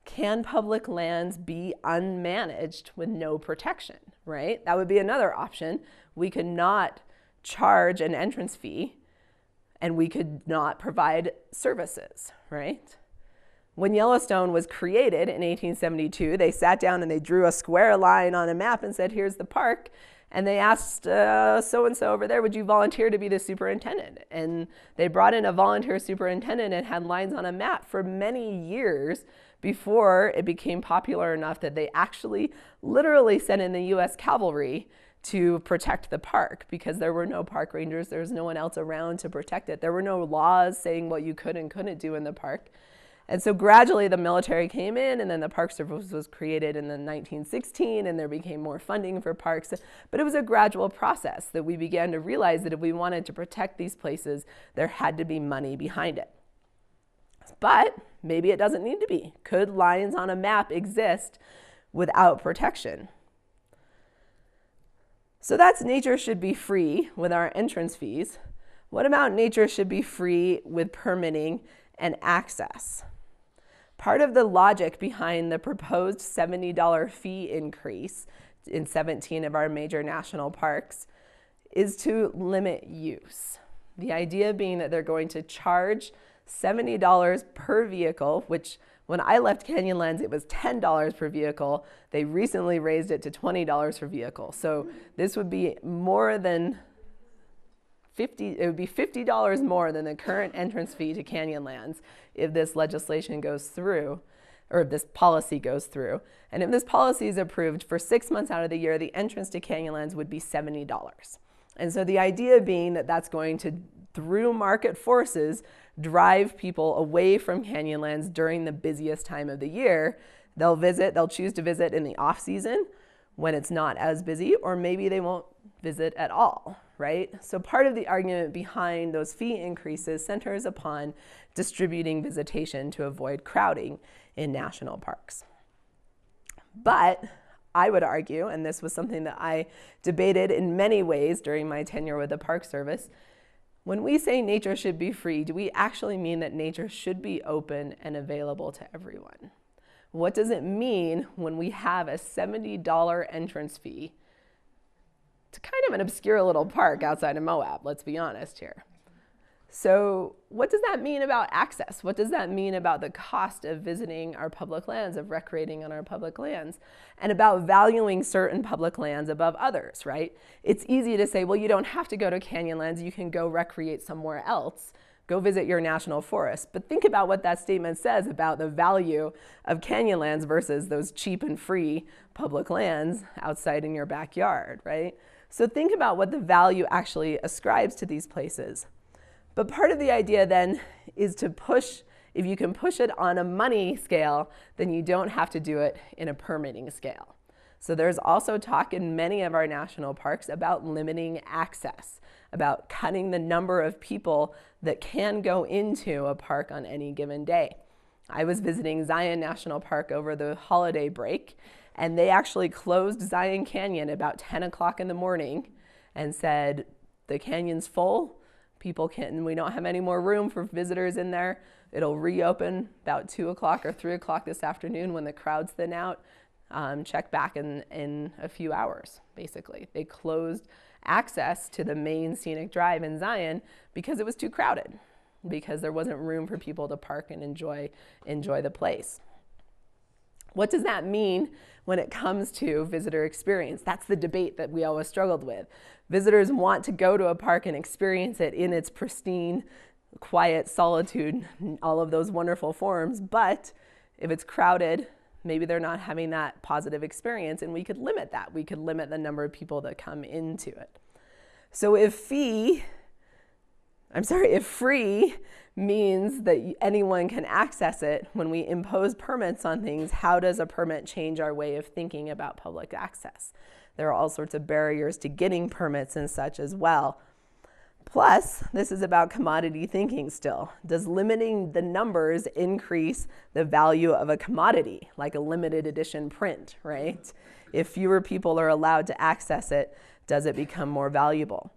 Can public lands be unmanaged with no protection, right? That would be another option. We could not charge an entrance fee and we could not provide services, right? When Yellowstone was created in 1872, they sat down and they drew a square line on a map and said, here's the park. And they asked so-and-so over there, would you volunteer to be the superintendent? And they brought in a volunteer superintendent and had lines on a map for many years before it became popular enough that they actually literally sent in the US Cavalry to protect the park because there were no park rangers, there was no one else around to protect it. There were no laws saying what you could and couldn't do in the park. And so gradually the military came in, and then the Park Service was created in 1916, and there became more funding for parks. But it was a gradual process that we began to realize that if we wanted to protect these places, there had to be money behind it. But maybe it doesn't need to be. Could lines on a map exist without protection? So that's nature should be free with our entrance fees. What about nature should be free with permitting and access? Part of the logic behind the proposed $70 fee increase in 17 of our major national parks is to limit use. The idea being that they're going to charge $70 per vehicle, which when I left Canyonlands, it was $10 per vehicle. They recently raised it to $20 per vehicle. So this would be more than it would be $50 more than the current entrance fee to Canyonlands if this legislation goes through, or if this policy goes through. And if this policy is approved, for 6 months out of the year, the entrance to Canyonlands would be $70. And so the idea being that that's going to, through market forces, drive people away from Canyonlands during the busiest time of the year. They'll choose to visit in the off season when it's not as busy, or maybe they won't visit at all, right? So part of the argument behind those fee increases centers upon distributing visitation to avoid crowding in national parks. But I would argue, and this was something that I debated in many ways during my tenure with the Park Service, when we say nature should be free, do we actually mean that nature should be open and available to everyone? What does it mean when we have a $70 entrance fee to kind of an obscure little park outside of Moab? Let's be honest here. So what does that mean about access? What does that mean about the cost of visiting our public lands, of recreating on our public lands, and about valuing certain public lands above others, right? It's easy to say, well, you don't have to go to Canyonlands, you can go recreate somewhere else. Go visit your national forest. But think about what that statement says about the value of Canyonlands versus those cheap and free public lands outside in your backyard, right? So think about what the value actually ascribes to these places. But part of the idea then is to push, if you can push it on a money scale, then you don't have to do it in a permitting scale. So there's also talk in many of our national parks about limiting access, about cutting the number of people that can go into a park on any given day. I was visiting Zion National Park over the holiday break, and they actually closed Zion Canyon about 10 o'clock in the morning and said, the canyon's full, we don't have any more room for visitors in there. It'll reopen about 2 o'clock or 3 o'clock this afternoon when the crowds thin out. Check back in a few hours, basically. They closed access to the main scenic drive in Zion because it was too crowded, because there wasn't room for people to park and enjoy the place. What does that mean when it comes to visitor experience? That's the debate that we always struggled with. Visitors want to go to a park and experience it in its pristine, quiet solitude, all of those wonderful forms, but if it's crowded, maybe they're not having that positive experience, and we could limit that. We could limit the number of people that come into it. So if if free means that anyone can access it, when we impose permits on things, how does a permit change our way of thinking about public access? There are all sorts of barriers to getting permits and such as well. Plus, this is about commodity thinking still. Does limiting the numbers increase the value of a commodity, like a limited edition print, right? If fewer people are allowed to access it, does it become more valuable?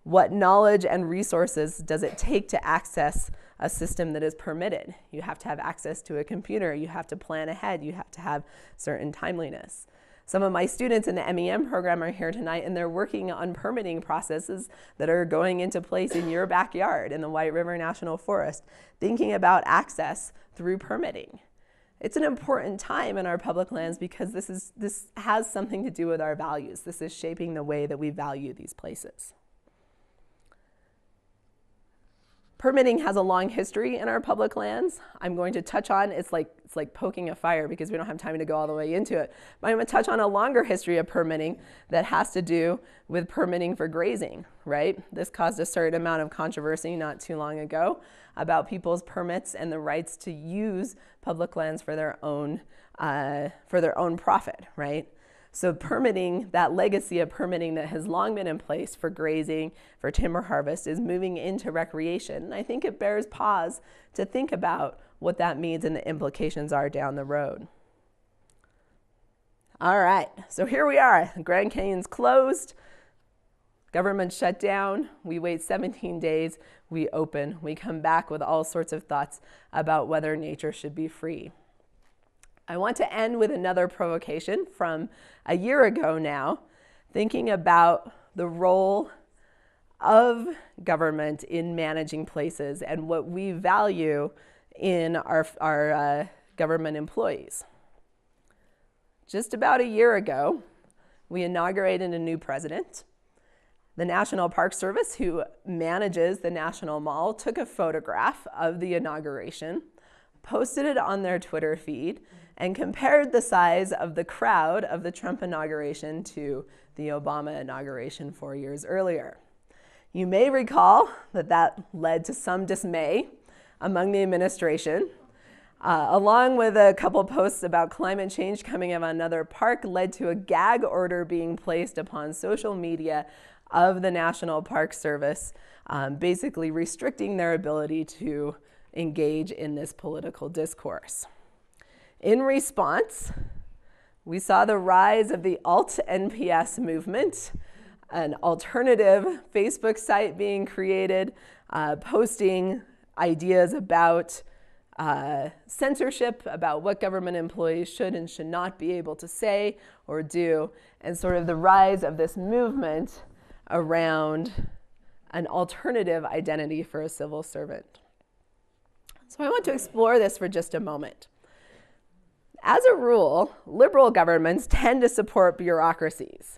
What knowledge and resources does it take to access a system that is permitted? You have to have access to a computer. You have to plan ahead. You have to have certain timeliness. Some of my students in the MEM program are here tonight, and they're working on permitting processes that are going into place in your backyard in the White River National Forest, thinking about access through permitting. It's an important time in our public lands because this has something to do with our values. This is shaping the way that we value these places. Permitting has a long history in our public lands. I'm going to touch on, it's like poking a fire because we don't have time to go all the way into it. But I'm going to touch on a longer history of permitting that has to do with permitting for grazing, right? This caused a certain amount of controversy not too long ago about people's permits and the rights to use public lands for their own profit, right? So permitting, that legacy of permitting that has long been in place for grazing, for timber harvest, is moving into recreation. And I think it bears pause to think about what that means and the implications are down the road. All right, so here we are. Grand Canyon's closed. Government shut down. We wait 17 days. We open. We come back with all sorts of thoughts about whether nature should be free. I want to end with another provocation from a year ago now, thinking about the role of government in managing places and what we value in our government employees. Just about a year ago, we inaugurated a new president. The National Park Service, who manages the National Mall, took a photograph of the inauguration, posted it on their Twitter feed, and compared the size of the crowd of the Trump inauguration to the Obama inauguration 4 years earlier. You may recall that led to some dismay among the administration, along with a couple posts about climate change coming out of another park, led to a gag order being placed upon social media of the National Park Service, basically restricting their ability to engage in this political discourse. In response, we saw the rise of the alt-NPS movement, an alternative Facebook site being created, posting ideas about censorship, about what government employees should and should not be able to say or do, and sort of the rise of this movement around an alternative identity for a civil servant. So I want to explore this for just a moment. As a rule, liberal governments tend to support bureaucracies.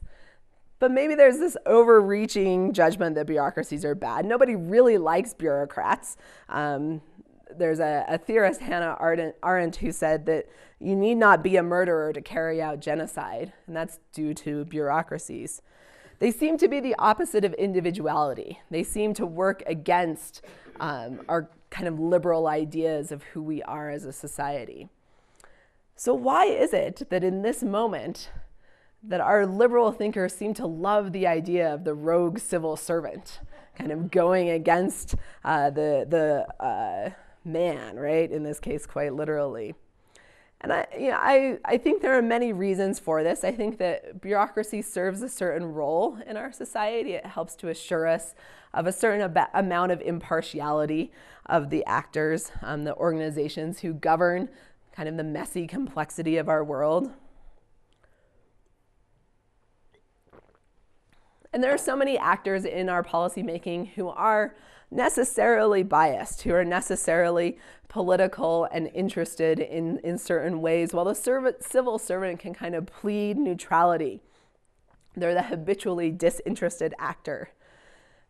But maybe there's this overreaching judgment that bureaucracies are bad. Nobody really likes bureaucrats. There's a theorist, Hannah Arendt, who said that you need not be a murderer to carry out genocide, and that's due to bureaucracies. They seem to be the opposite of individuality. They seem to work against our kind of liberal ideas of who we are as a society. So why is it that in this moment that our liberal thinkers seem to love the idea of the rogue civil servant, kind of going against the man, right? In this case, quite literally. And I think there are many reasons for this. I think that bureaucracy serves a certain role in our society. It helps to assure us of a certain amount of impartiality of the actors, the organizations who govern kind of the messy complexity of our world. And there are so many actors in our policymaking who are necessarily biased, who are necessarily political and interested in certain ways, while the civil servant can kind of plead neutrality. They're the habitually disinterested actor.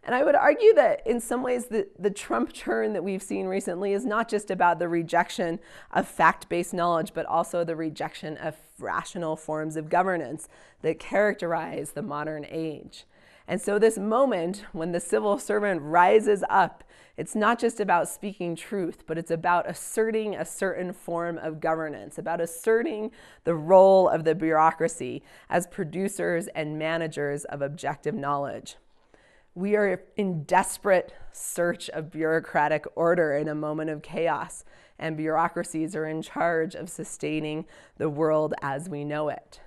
And I would argue that in some ways the Trump turn that we've seen recently is not just about the rejection of fact-based knowledge, but also the rejection of rational forms of governance that characterize the modern age. And so this moment when the civil servant rises up, it's not just about speaking truth, but it's about asserting a certain form of governance, about asserting the role of the bureaucracy as producers and managers of objective knowledge. We are in desperate search of bureaucratic order in a moment of chaos, and bureaucracies are in charge of sustaining the world as we know it.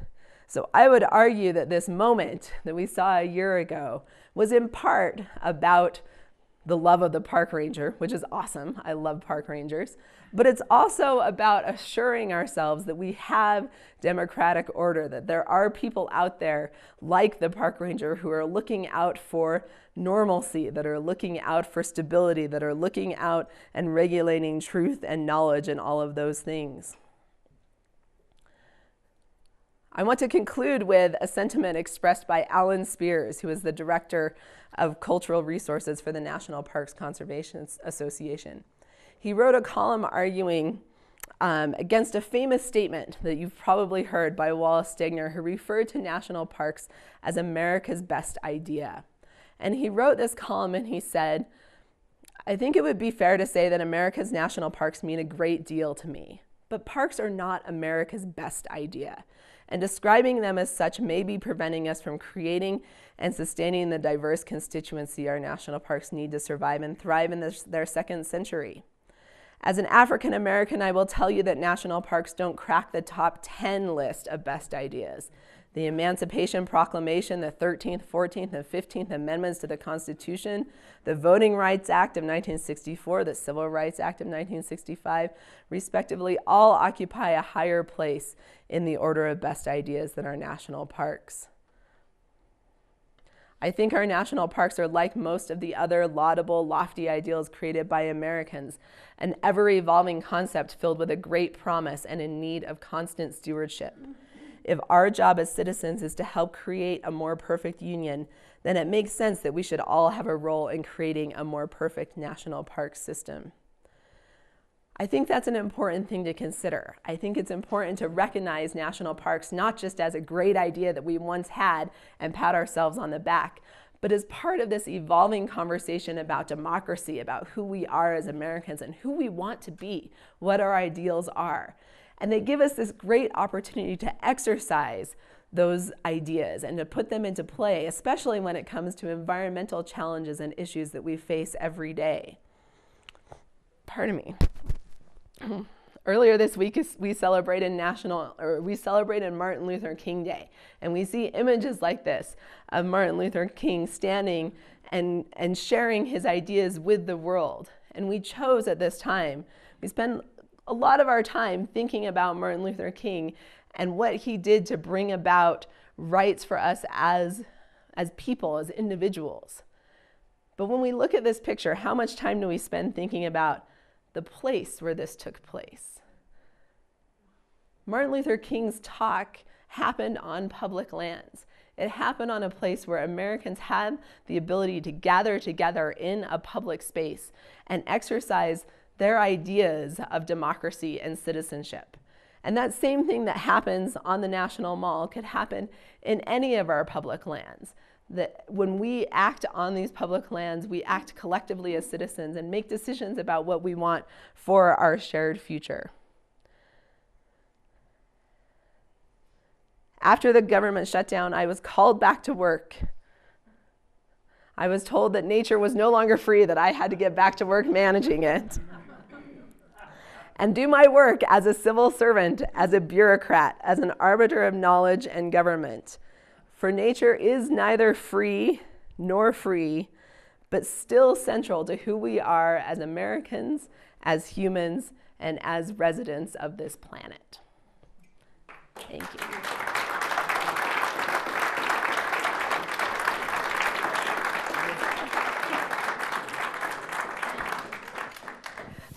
So I would argue that this moment that we saw a year ago was in part about the love of the park ranger, which is awesome. I love park rangers. But it's also about assuring ourselves that we have democratic order, that there are people out there like the park ranger who are looking out for normalcy, that are looking out for stability, that are looking out and regulating truth and knowledge and all of those things. I want to conclude with a sentiment expressed by Alan Spears, who is the Director of Cultural Resources for the National Parks Conservation Association. He wrote a column arguing against a famous statement that you've probably heard by Wallace Stegner, who referred to national parks as America's best idea. And he wrote this column and he said, "I think it would be fair to say that America's national parks mean a great deal to me, but parks are not America's best idea. And describing them as such may be preventing us from creating and sustaining the diverse constituency our national parks need to survive and thrive in their second century. As an African American, I will tell you that national parks don't crack the top 10 list of best ideas. The Emancipation Proclamation, the 13th, 14th, and 15th Amendments to the Constitution, the Voting Rights Act of 1964, the Civil Rights Act of 1965, respectively, all occupy a higher place in the order of best ideas than our national parks. I think our national parks are like most of the other laudable, lofty ideals created by Americans, an ever-evolving concept filled with a great promise and in need of constant stewardship. If our job as citizens is to help create a more perfect union, then it makes sense that we should all have a role in creating a more perfect national park system." I think that's an important thing to consider. I think it's important to recognize national parks not just as a great idea that we once had and pat ourselves on the back, but as part of this evolving conversation about democracy, about who we are as Americans and who we want to be, what our ideals are. And they give us this great opportunity to exercise those ideas and to put them into play, especially when it comes to environmental challenges and issues that we face every day. Pardon me. Earlier this week, we celebrated Martin Luther King Day, and we see images like this of Martin Luther King standing and sharing his ideas with the world. And we chose at this time, we spend a lot of our time thinking about Martin Luther King and what he did to bring about rights for us as people, as individuals. But when we look at this picture, how much time do we spend thinking about the place where this took place? Martin Luther King's talk happened on public lands. It happened on a place where Americans had the ability to gather together in a public space and exercise their ideas of democracy and citizenship. And that same thing that happens on the National Mall could happen in any of our public lands. That when we act on these public lands, we act collectively as citizens and make decisions about what we want for our shared future. After the government shutdown, I was called back to work. I was told that nature was no longer free, that I had to get back to work managing it and do my work as a civil servant, as a bureaucrat, as an arbiter of knowledge and government. For nature is neither free nor free, but still central to who we are as Americans, as humans, and as residents of this planet. Thank you.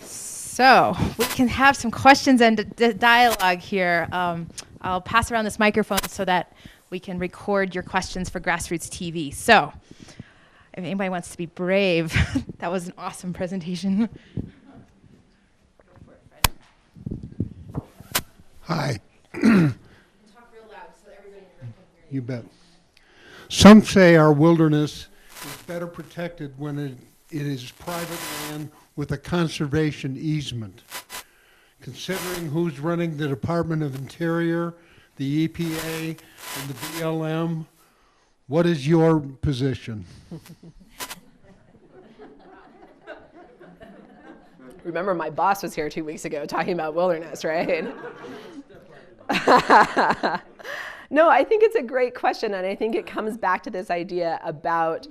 So we can have some questions and dialogue here. I'll pass around this microphone so that we can record your questions for Grassroots TV. So if anybody wants to be brave, that was an awesome presentation. Hi. Talk real loud so everybody can hear You bet. Some say our wilderness is better protected when it is private land with a conservation easement. Considering who's running the Department of Interior, the EPA, and the BLM, what is your position? Remember, my boss was here 2 weeks ago talking about wilderness, right? No, I think it's a great question, and I think it comes back to this idea about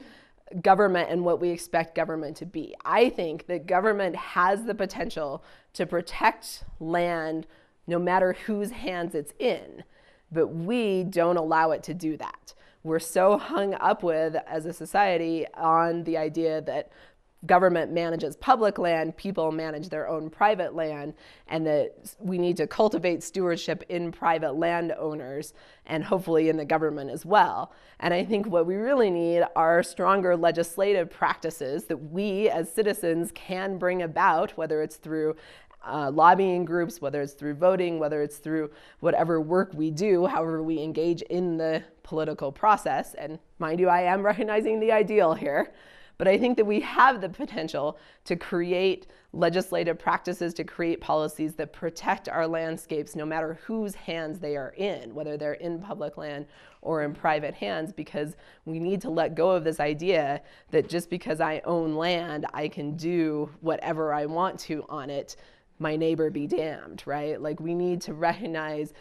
government and what we expect government to be. I think that government has the potential to protect land no matter whose hands it's in, but we don't allow it to do that. We're so hung up with, as a society, on the idea that government manages public land, people manage their own private land, and that we need to cultivate stewardship in private landowners and hopefully in the government as well. And I think what we really need are stronger legislative practices that we as citizens can bring about, whether it's through lobbying groups, whether it's through voting, whether it's through whatever work we do, however we engage in the political process. And mind you, I am recognizing the ideal here. But I think that we have the potential to create legislative practices, to create policies that protect our landscapes no matter whose hands they are in, whether they're in public land or in private hands, because we need to let go of this idea that just because I own land, I can do whatever I want to on it, my neighbor be damned, right? Like, we need to recognize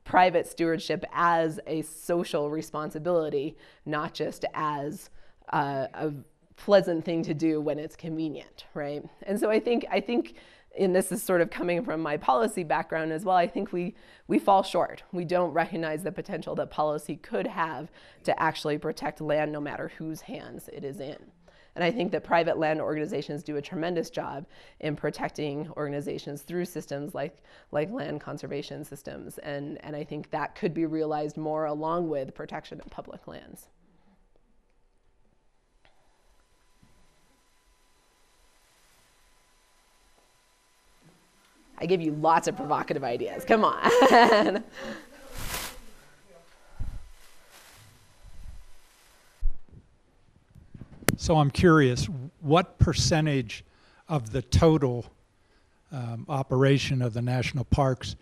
private stewardship as a social responsibility, not just as a pleasant thing to do when it's convenient, right? And so I think, and this is sort of coming from my policy background as well, I think we fall short. We don't recognize the potential that policy could have to actually protect land no matter whose hands it is in. And I think that private land organizations do a tremendous job in protecting organizations through systems like land conservation systems. And I think that could be realized more along with protection of public lands. I give you lots of provocative ideas. Come on. So I'm curious, what percentage of the total operation of the national parks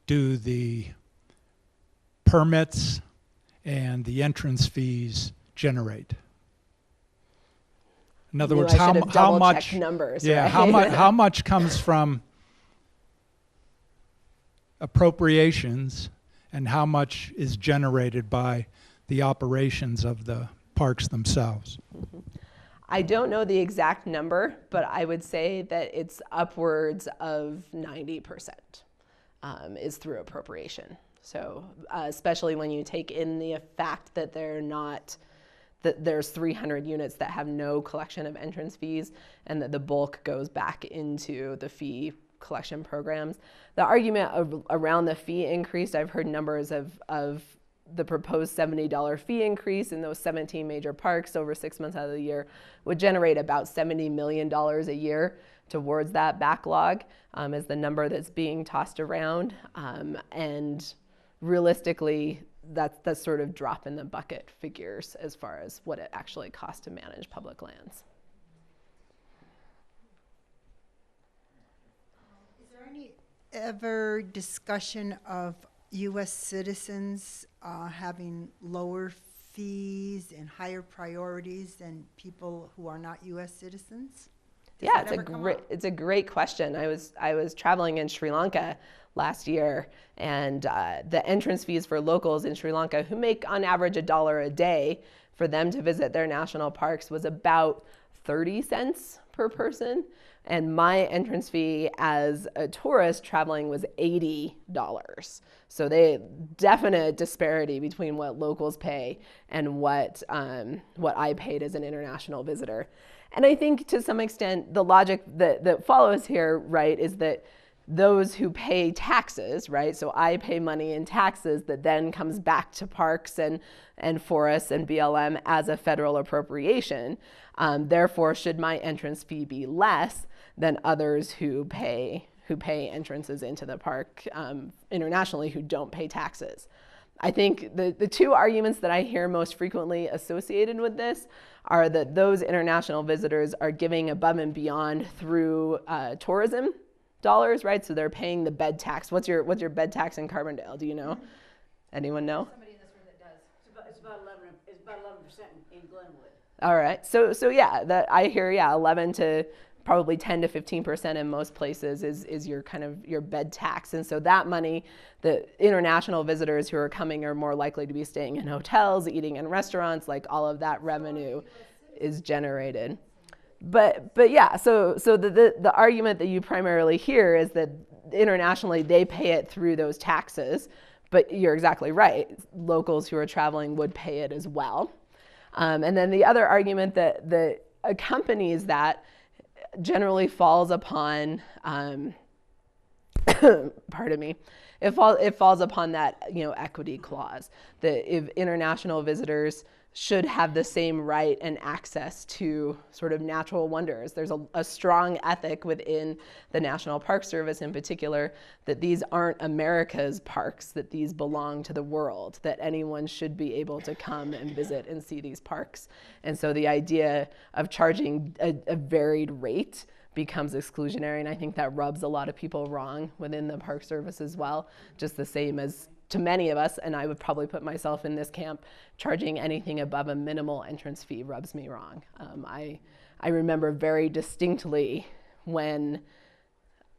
do the permits and the entrance fees generate? In other words, how much numbers? Yeah, right? how much comes from appropriations, and how much is generated by the operations of the parks themselves? Mm-hmm. I don't know the exact number, but I would say that it's upwards of 90% is through appropriation. So especially when you take in the fact that there's 300 units that have no collection of entrance fees, and that the bulk goes back into the fee collection programs. The argument around the fee increase, I've heard numbers of the proposed $70 fee increase in those 17 major parks over 6 months out of the year would generate about $70 million a year towards that backlog, is the number that's being tossed around. And realistically, that's sort of drop in the bucket figures as far as what it actually costs to manage public lands. Is there any ever discussion of U.S. citizens having lower fees and higher priorities than people who are not U.S. citizens? Yeah, it's a great question. I was traveling in Sri Lanka last year, and the entrance fees for locals in Sri Lanka who make on average $1 a day for them to visit their national parks was about 30 cents per person. And my entrance fee as a tourist traveling was $80. So definite disparity between what locals pay and what I paid as an international visitor. And I think to some extent the logic that follows here, right, is that those who pay taxes, right, so I pay money in taxes that then comes back to parks and forests and BLM as a federal appropriation. Therefore, should my entrance fee be less than others who pay entrances into the park internationally who don't pay taxes? I think the two arguments that I hear most frequently associated with this are that those international visitors are giving above and beyond through tourism dollars, right? So they're paying the bed tax. What's your bed tax in Carbondale? Do you know? Anyone know? Somebody in this room that does. It's about 11% in Glenwood. All right. So yeah, that I hear 11 to probably 10 to 15% in most places is your kind of your bed tax. And so that money, the international visitors who are coming are more likely to be staying in hotels, eating in restaurants, like all of that revenue is generated. But yeah, so the argument that you primarily hear is that internationally they pay it through those taxes, but you're exactly right. Locals who are traveling would pay it as well. And then the other argument that accompanies that generally falls upon, pardon me, it falls upon that equity clause, that if international visitors should have the same right and access to sort of natural wonders. There's a strong ethic within the National Park Service in particular that these aren't America's parks, that these belong to the world, that anyone should be able to come and visit and see these parks. And so the idea of charging a varied rate becomes exclusionary, and I think that rubs a lot of people wrong within the Park Service as well, just the same as to many of us, and I would probably put myself in this camp, charging anything above a minimal entrance fee rubs me wrong. I remember very distinctly when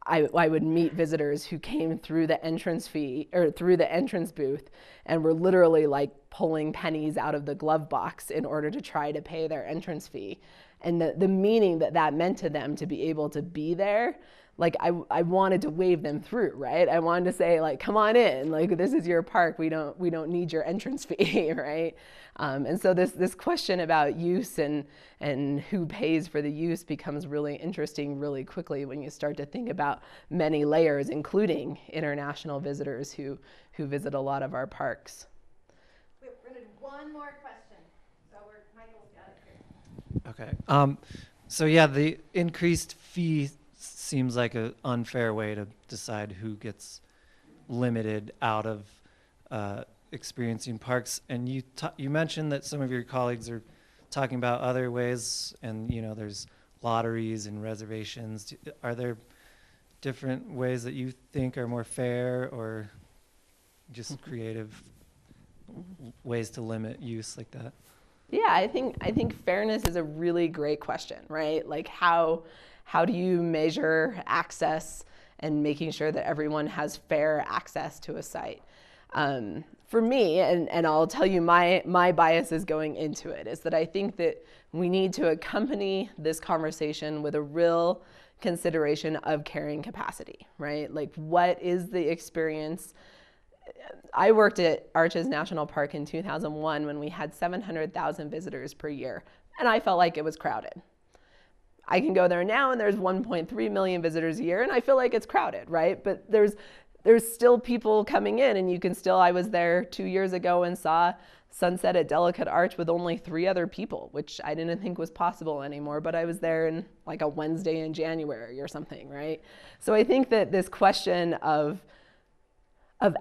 I would meet visitors who came through the entrance fee or through the entrance booth and were literally like pulling pennies out of the glove box in order to try to pay their entrance fee. And the meaning that meant to them to be able to be there, like I wanted to wave them through, right? I wanted to say, like, come on in, like this is your park. We don't need your entrance fee, right? And so this question about use and who pays for the use becomes really interesting really quickly when you start to think about many layers, including international visitors who visit a lot of our parks. We're going to do one more question. So Michael's got it here. Okay. So yeah, the increased fee seems like an unfair way to decide who gets limited out of experiencing parks. And you mentioned that some of your colleagues are talking about other ways, and there's lotteries and reservations. Are there different ways that you think are more fair, or just creative ways to limit use like that? Yeah, I think fairness is a really great question, right? Like how do you measure access and making sure that everyone has fair access to a site? For me, and I'll tell you my biases going into it, is that I think that we need to accompany this conversation with a real consideration of carrying capacity, right? Like, what is the experience? I worked at Arches National Park in 2001 when we had 700,000 visitors per year, and I felt like it was crowded. I can go there now and there's 1.3 million visitors a year and I feel like it's crowded, right? But there's still people coming in, and I was there 2 years ago and saw sunset at Delicate Arch with only 3 other people, which I didn't think was possible anymore, but I was there in like a Wednesday in January or something, right? So I think that this question of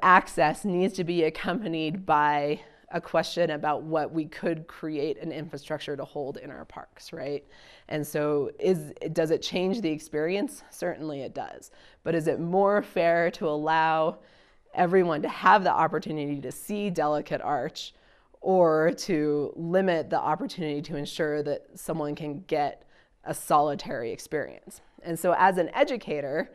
access needs to be accompanied by a question about what we could create an infrastructure to hold in our parks, right? And so does it change the experience? Certainly it does. But is it more fair to allow everyone to have the opportunity to see Delicate Arch, or to limit the opportunity to ensure that someone can get a solitary experience? And so as an educator,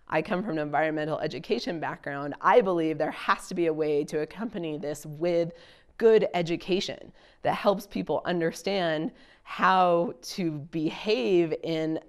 I come from an environmental education background. I believe there has to be a way to accompany this with good education that helps people understand how to behave in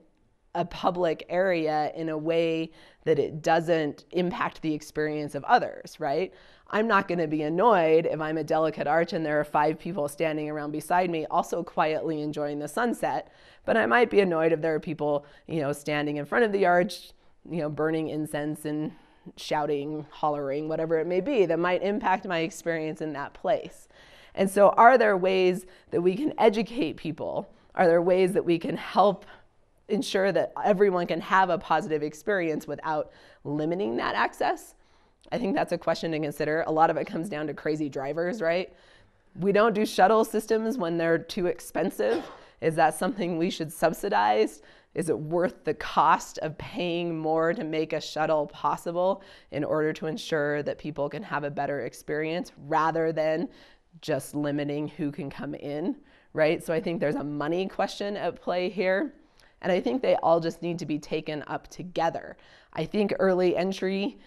a public area in a way that it doesn't impact the experience of others, right? I'm not going to be annoyed if I'm at Delicate Arch and there are 5 people standing around beside me also quietly enjoying the sunset, but I might be annoyed if there are people, standing in front of the arch, burning incense and shouting, hollering, whatever it may be, that might impact my experience in that place. And so are there ways that we can educate people? Are there ways that we can help ensure that everyone can have a positive experience without limiting that access? I think that's a question to consider. A lot of it comes down to crazy drivers, right? We don't do shuttle systems when they're too expensive. Is that something we should subsidize? Is it worth the cost of paying more to make a shuttle possible in order to ensure that people can have a better experience rather than just limiting who can come in, right? So I think there's a money question at play here. And I think they all just need to be taken up together. I think early entry,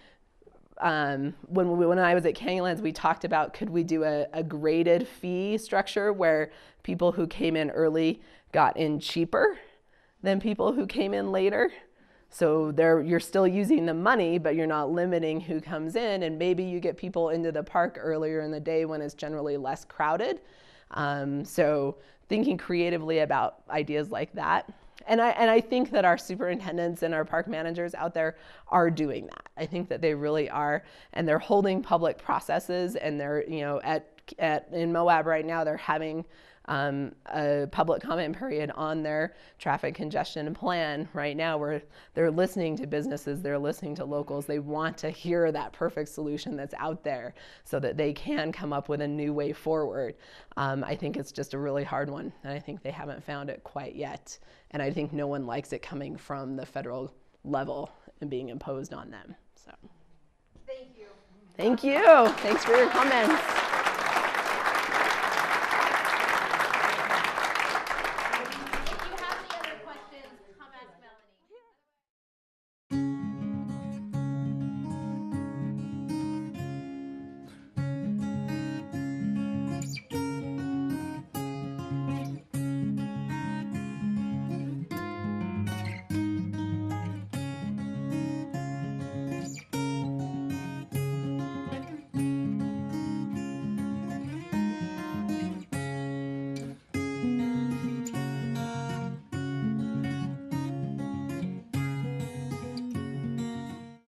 when I was at Canyonlands, we talked about, could we do a graded fee structure where people who came in early got in cheaper than people who came in later? So you're still using the money, but you're not limiting who comes in, and maybe you get people into the park earlier in the day when it's generally less crowded. So thinking creatively about ideas like that. And I think that our superintendents and our park managers out there are doing that. I think that they really are, and they're holding public processes, and they're, in Moab right now, they're having a public comment period on their traffic congestion plan right now, where they're listening to businesses, they're listening to locals. They want to hear that perfect solution that's out there so that they can come up with a new way forward. I think it's just a really hard one, and I think they haven't found it quite yet. And I think no one likes it coming from the federal level and being imposed on them. So, Thank you. Thank you. Thanks for your comments.